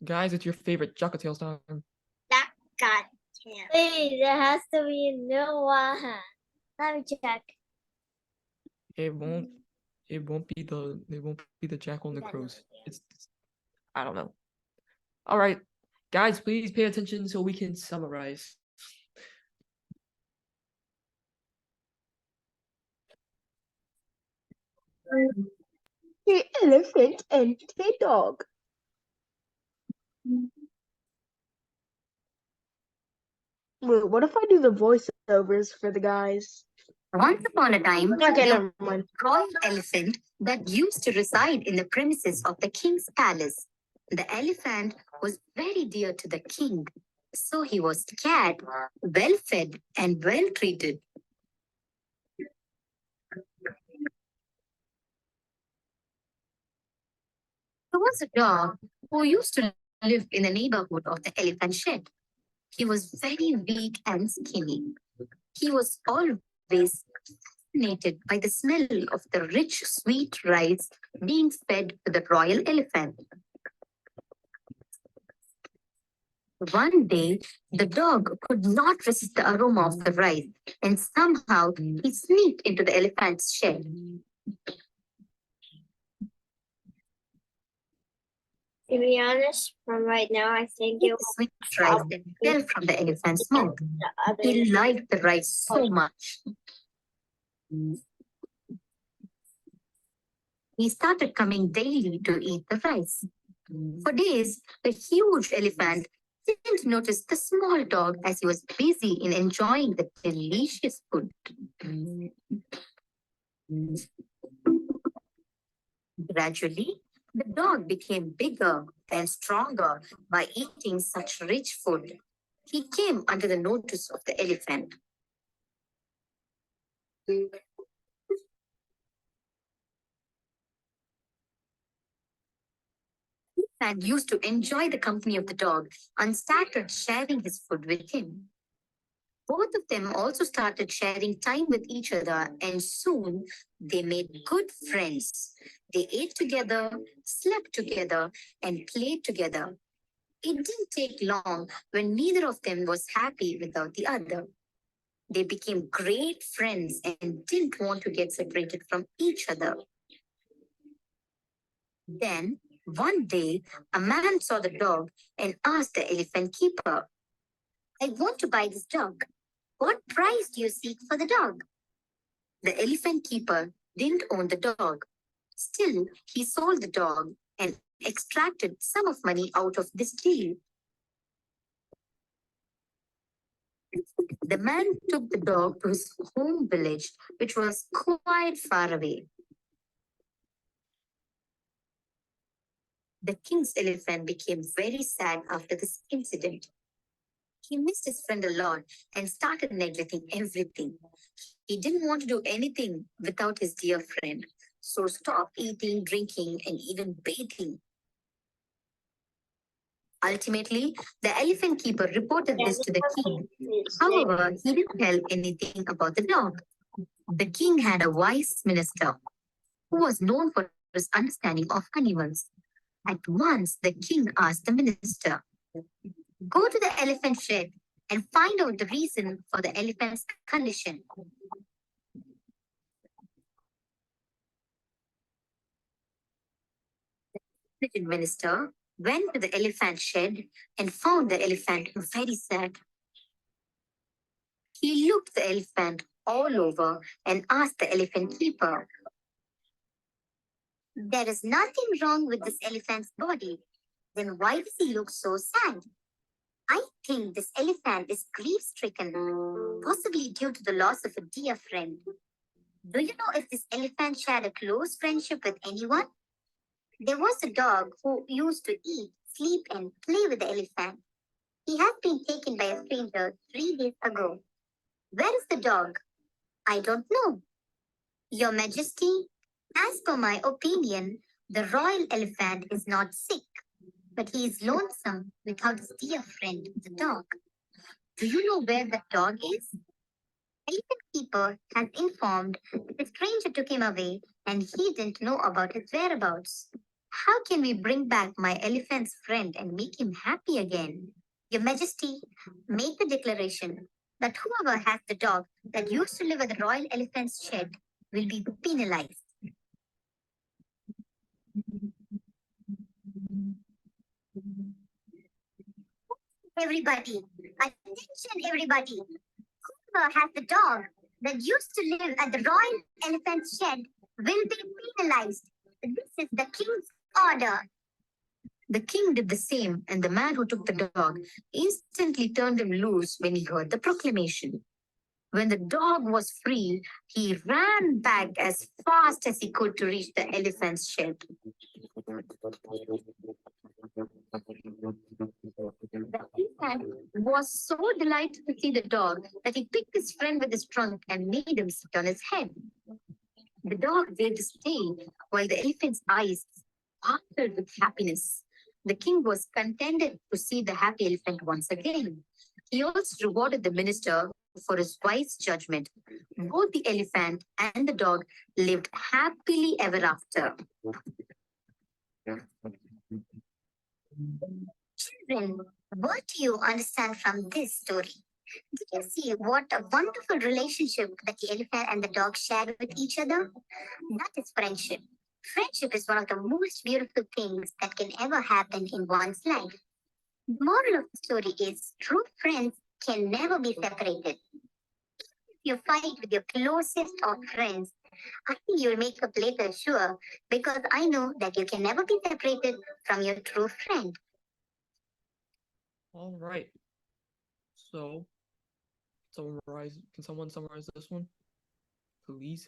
Guys, it's your favorite Jaka Tales time. That got him. Wait, there has to be a new one. Let me check. It won't be the Jackal and the Crows. It's I don't know. All right. Guys, please pay attention so we can summarize. The elephant and the dog. Wait, what if I do the voiceovers for the guys? Once upon a time, Okay, there never mind. was a royal elephant that used to reside in the premises of the king's palace. The elephant was very dear to the king, so he was cared, well fed, and well treated. There was a dog who used to live in the neighborhood of the elephant shed. He was very weak and skinny. He was always fascinated by the smell of the rich, sweet rice being fed to the royal elephant. One day, the dog could not resist the aroma of the rice, and somehow he sneaked into the elephant's shed. To be honest, from right now, I think it was Sweet rice that fell from the elephant's mouth. He liked the rice so much. He started coming daily to eat the rice. For days, the huge elephant didn't notice the small dog as he was busy in enjoying the delicious food. Gradually, the dog became bigger and stronger by eating such rich food. He came under the notice of the elephant. And used to enjoy the company of the dog and started sharing his food with him. Both of them also started sharing time with each other, and soon they made good friends. They ate together, slept together, and played together. It didn't take long when neither of them was happy without the other. They became great friends and didn't want to get separated from each other. Then, one day, a man saw the dog and asked the elephant keeper, "I want to buy this dog. What price do you seek for the dog?" The elephant keeper didn't own the dog. Still, he sold the dog and extracted some of money out of this deal. The man took the dog to his home village, which was quite far away. The king's elephant became very sad after this incident. He missed his friend a lot and started neglecting everything. He didn't want to do anything without his dear friend, so stopped eating, drinking, and even bathing. Ultimately, the elephant keeper reported this to the king. However, he didn't tell anything about the dog. The king had a wise minister who was known for his understanding of animals. At once, the king asked the minister, "Go to the elephant shed and find out the reason for the elephant's condition." The minister went to the elephant shed and found the elephant very sad. He looked the elephant all over and asked the elephant keeper, "There is nothing wrong with this elephant's body. Then why does he look so sad? I think this elephant is grief-stricken, possibly due to the loss of a dear friend. Do you know if this elephant shared a close friendship with anyone?" There was a dog who used to eat, sleep, and play with the elephant. He has been taken by a stranger 3 days ago. Where is the dog? I don't know. Your Majesty, as per my opinion, the royal elephant is not sick, but he is lonesome without his dear friend, the dog. Do you know where the dog is? Elephant keeper has informed that the stranger took him away and he didn't know about his whereabouts. How can we bring back my elephant's friend and make him happy again? Your Majesty, make the declaration that whoever has the dog that used to live at the royal elephant's shed will be penalized. Everybody, attention everybody. Whoever has the dog that used to live at the royal elephant's shed will be penalized. This is the king's order. The king did the same, and the man who took the dog instantly turned him loose when he heard the proclamation. When the dog was free, he ran back as fast as he could to reach the elephant's shed. The elephant was so delighted to see the dog that he picked his friend with his trunk and made him sit on his head. The dog waved his tail while the elephant's eyes sparkled with happiness. The king was contented to see the happy elephant once again. He also rewarded the minister for his wise judgment. Both the elephant and the dog lived happily ever after. Children, what do you understand from this story? Did you see what a wonderful relationship that the elephant and the dog shared with each other? That is friendship. Friendship is one of the most beautiful things that can ever happen in one's life. The moral of the story is true friends can never be separated. If you fight with your closest of friends, I think you'll make up later, sure, because I know that you can never be separated from your true friend. All right. So, can someone summarize this one, please?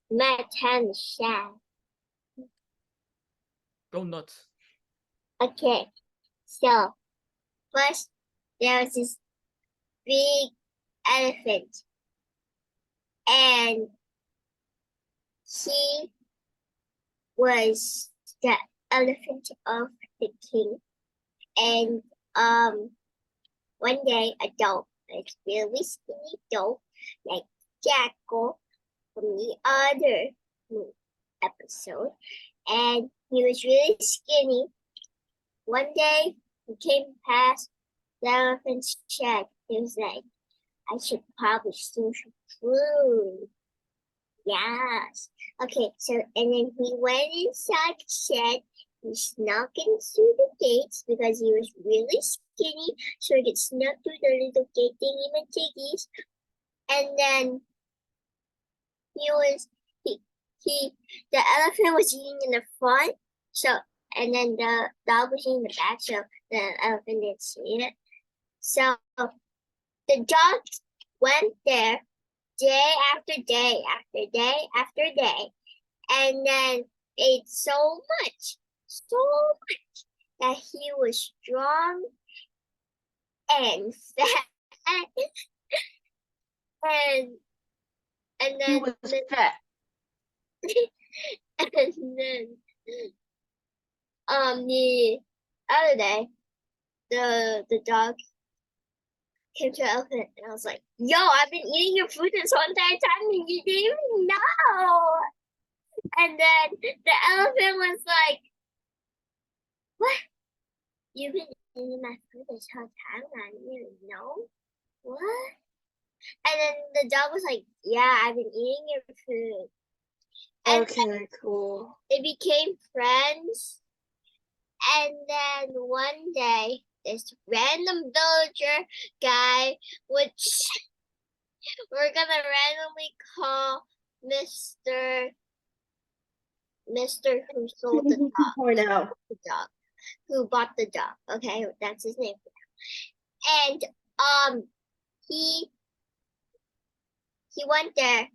My time is sad. Go nuts. Okay, so first there was this big elephant, and he was the elephant of the king. And one day a dog, like really skinny dog, like Jackal from the other episode, and he was really skinny. One day he came past the elephant's shed. He was like, I should probably steal some food. Yes. Okay, so and then he went inside the shed. He snuck in through the gates because he was really skinny, so he could snuck through the little gate thingy-majiggies. And then the elephant was eating in the front, so and then the dog was eating in the back, so the elephant didn't see it. So the dog went there day after day after day after day, and then ate so much that he was strong and fat. and then He was fat. and then the other day the dog came to the elephant, and I was like, yo, I've been eating your food this whole entire time and you didn't even know. And then the elephant was like, what? You've been eating my food this whole time and I didn't even know? What? And then the dog was like, yeah, I've been eating your food. And okay, cool. They became friends. And then one day, this random villager guy, which we're gonna randomly call Mr. Who sold the dog. The dog. Who bought the dog. Okay, that's his name. And he went there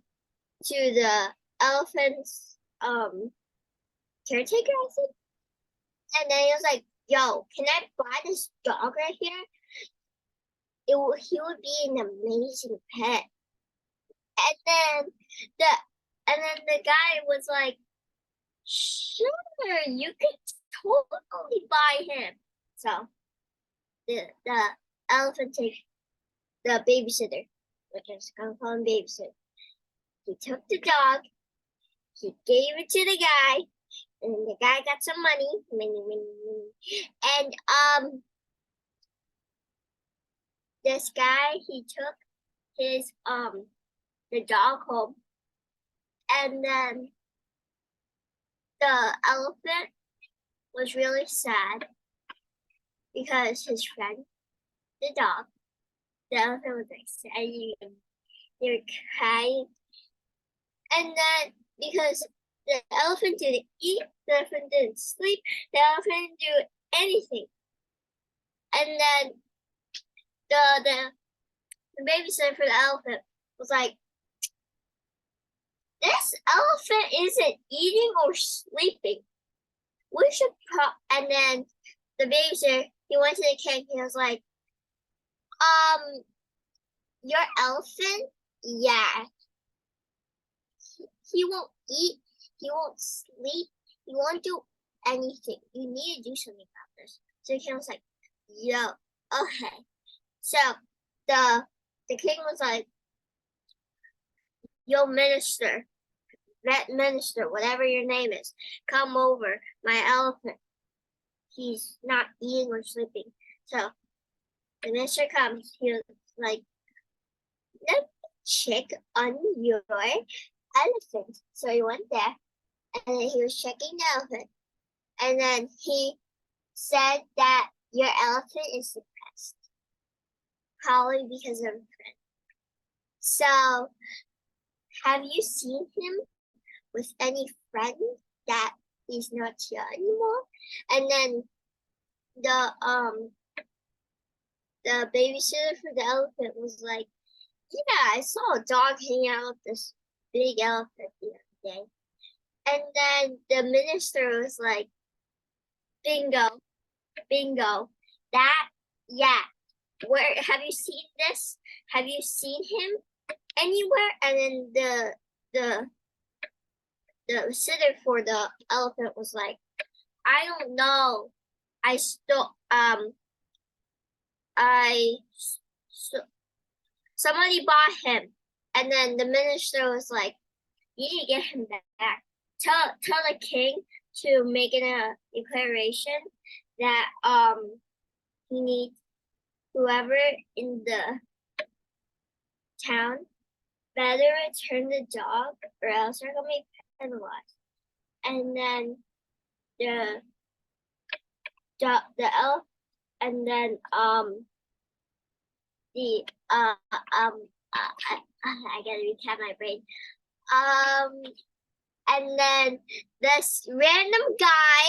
to the elephant's caretaker, I think. And then he was like, yo, can I buy this dog right here? He would be an amazing pet. And then the guy was like, sure, you can totally buy him. So the elephant took the babysitter, which is gonna call him babysitter. He took the dog, he gave it to the guy, and the guy got some money. And this guy, he took his the dog home, and then the elephant was really sad because his friend, the dog, the elephant was like sad. They were crying, and then because the elephant didn't eat, the elephant didn't sleep, the elephant didn't do anything. And then the babysitter for the elephant was like, this elephant isn't eating or sleeping. We should and then the babysitter, he went to the king, he was like, your elephant? Yeah. He won't eat, he won't sleep, he won't do anything. You need to do something about this. So the king was like, yo, okay. So the king was like, yo, minister, vet minister, whatever your name is, come over. My elephant, he's not eating or sleeping. So the minister comes, he was like, let me check on your elephant. So he went there and then he was checking the elephant. And then he said that your elephant is depressed, probably because of a friend. So have you seen him with any friend that he's not here anymore? And then the babysitter for the elephant was like, yeah, I saw a dog hanging out with this big elephant the other day. And then the minister was like, bingo, bingo. That, yeah. Where have you seen this? Have you seen him anywhere? And then the sitter for the elephant was like, I don't know. Somebody bought him. And then the minister was like, you need to get him back. Tell the king to make a declaration that he needs whoever in the town better return the dog or else they're gonna be penalized. And then the elf and then I gotta recap my brain. And then this random guy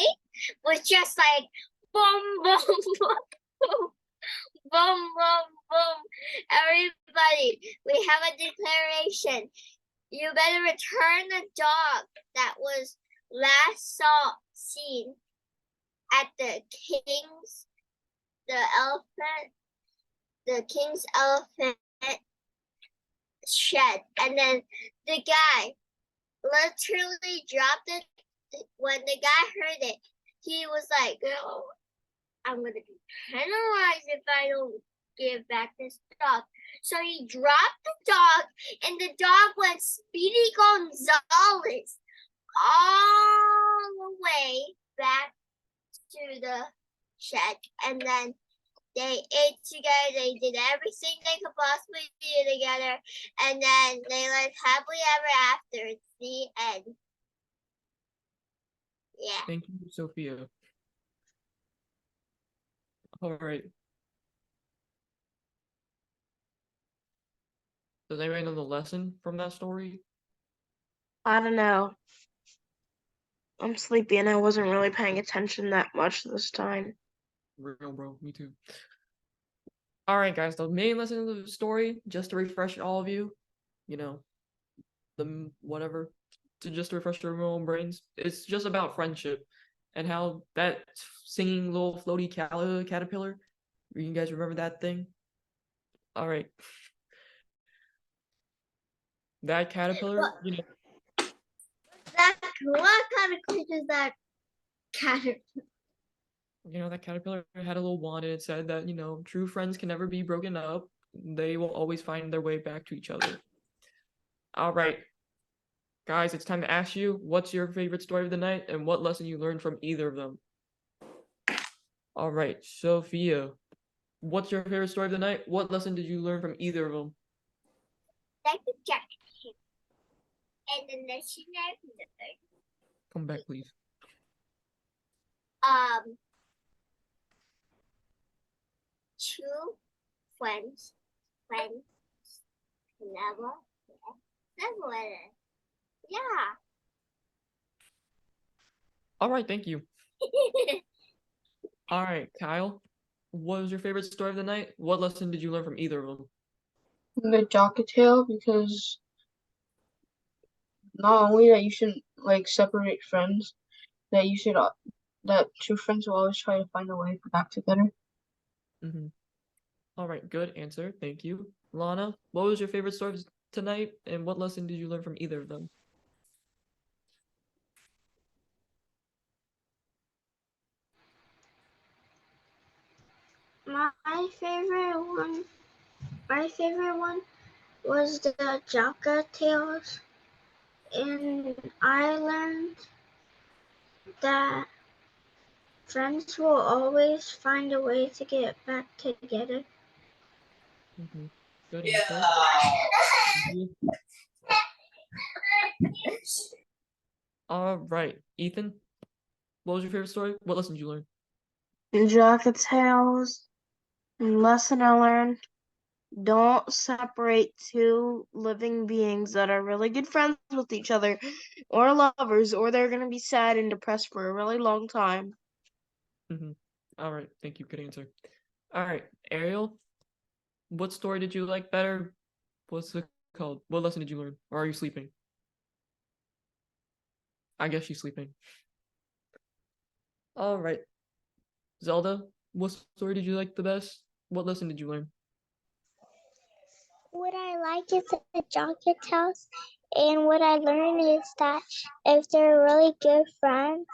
was just like boom, boom, boom, boom, boom, boom, boom. Everybody, we have a declaration. You better return the dog that was last seen at the king's elephant shed. And then the guy literally dropped it. When the guy heard it, he was like, oh, I'm gonna be penalized if I don't give back this dog. So he dropped the dog, and the dog went Speedy Gonzales all the way back to the shed. And then they ate together, they did everything they could possibly do together, and then they lived happily ever after. It's the end. Yeah. Thank you, Sophia. All right. Does anybody know the lesson from that story? I don't know. I'm sleepy and I wasn't really paying attention that much this time. Real, bro. Me too. All right, guys. The main lesson of the story, just to refresh all of you, you know, just to refresh your own brains, it's just about friendship and how that singing little floaty caterpillar. You guys remember that thing? All right. That caterpillar, you know. What kind of creature is that caterpillar? You know, that caterpillar had a little wand and it said that, you know, true friends can never be broken up. They will always find their way back to each other. All right. Guys, it's time to ask you, what's your favorite story of the night and what lesson you learned from either of them? All right, Sophia, what's your favorite story of the night? What lesson did you learn from either of them? Like the jacket. And the lesson I learned. Come back, please. True friends never separated. Yeah. All right, thank you. All right, Kyle, what was your favorite story of the night? What lesson did you learn from either of them? The Jocket Tale, because not only that you shouldn't like separate friends, that you should that true friends will always try to find a way back together. Mm-hmm. All right, good answer. Thank you. Lana, what was your favorite story of tonight, and what lesson did you learn from either of them? My favorite one was the Jaka Tales, and I learned that friends will always find a way to get back together. Mm-hmm. Good answer. All right, Ethan, what was your favorite story? What lesson did you learn? Jocket Tales, lesson I learned: don't separate two living beings that are really good friends with each other or lovers, or they're gonna be sad and depressed for a really long time. Mm-hmm. All right, thank you. Good answer. All right, Ariel, what story did you like better? What's it called? What lesson did you learn? Or are you sleeping? I guess she's sleeping. All right. Zelda, what story did you like the best? What lesson did you learn? What I like is the Jocket Tales, and what I learned is that if they're really good friends,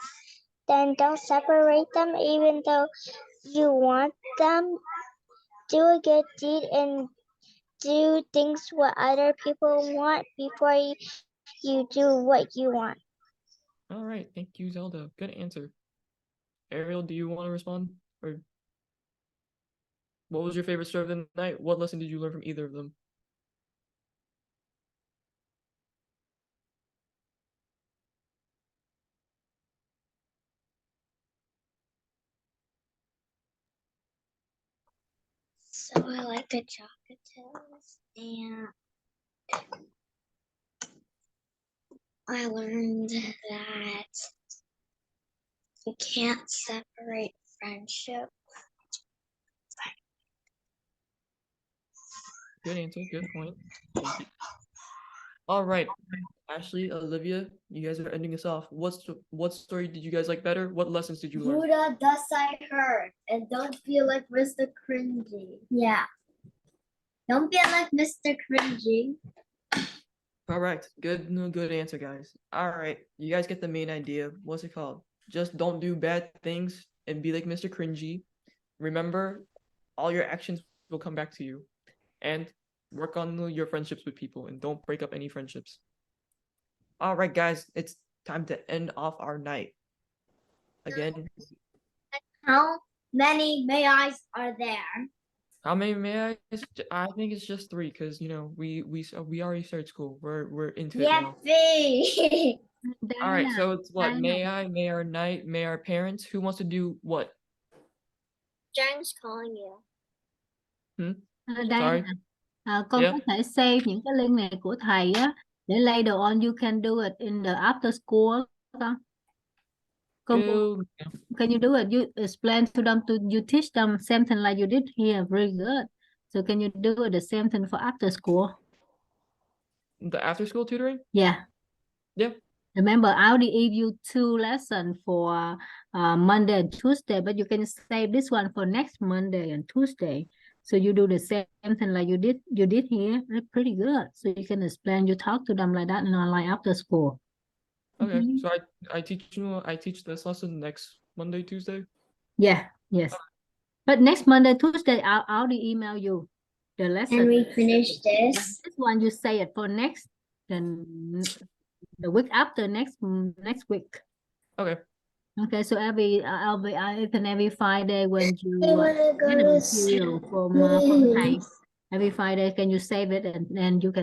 then don't separate them even though you want them. Do a good deed and do things what other people want before you do what you want. All right, thank you, Zelda. Good answer. Ariel, do you want to respond? Or what was your favorite story of the night? What lesson did you learn from either of them? So I like the Jocket Tales, and I learned that you can't separate friendship. Good answer. Good point. Thank you. All right, Ashley, Olivia, you guys are ending us off. What story did you guys like better? What lessons did you learn? Buddha, thus I heard, and don't feel like Mr. Cringy. Yeah. Don't feel like Mr. Cringy. Correct. Good answer, guys. All right, you guys get the main idea. What's it called? Just don't do bad things and be like Mr. Cringy. Remember, all your actions will come back to you. And work on your friendships with people and don't break up any friendships. All right, guys, it's time to end off our night. Again, How many mayis are there? how many may I think it's just 3 because we already started school. We're into it now. Yippee! All right, so it's what? May our night, may our parents. Who wants to do what? James calling you. Đây Sorry. con Yeah. có thể save những cái link này của thầy á để later on you can do it in the after school con. Can you do it? You explain to them, you teach them same thing like you did here. Very good. So can you do it the same thing for after school? The after school tutoring? Yeah. Yeah. Remember, I already gave you 2 lessons for Monday and Tuesday, but you can save this one for next Monday and Tuesday. So you do the same thing like you did here. Pretty good. So you can explain, you talk to them like that in online after school. Okay, so I teach this lesson next Monday, Tuesday. Yeah, yes. But next Monday, Tuesday, I'll already email you the lesson. Can we finish this? This one you say it for next, then the week after next week. Okay. Okay, so every Friday when you get the material from thầy, every Friday can you save it and then you can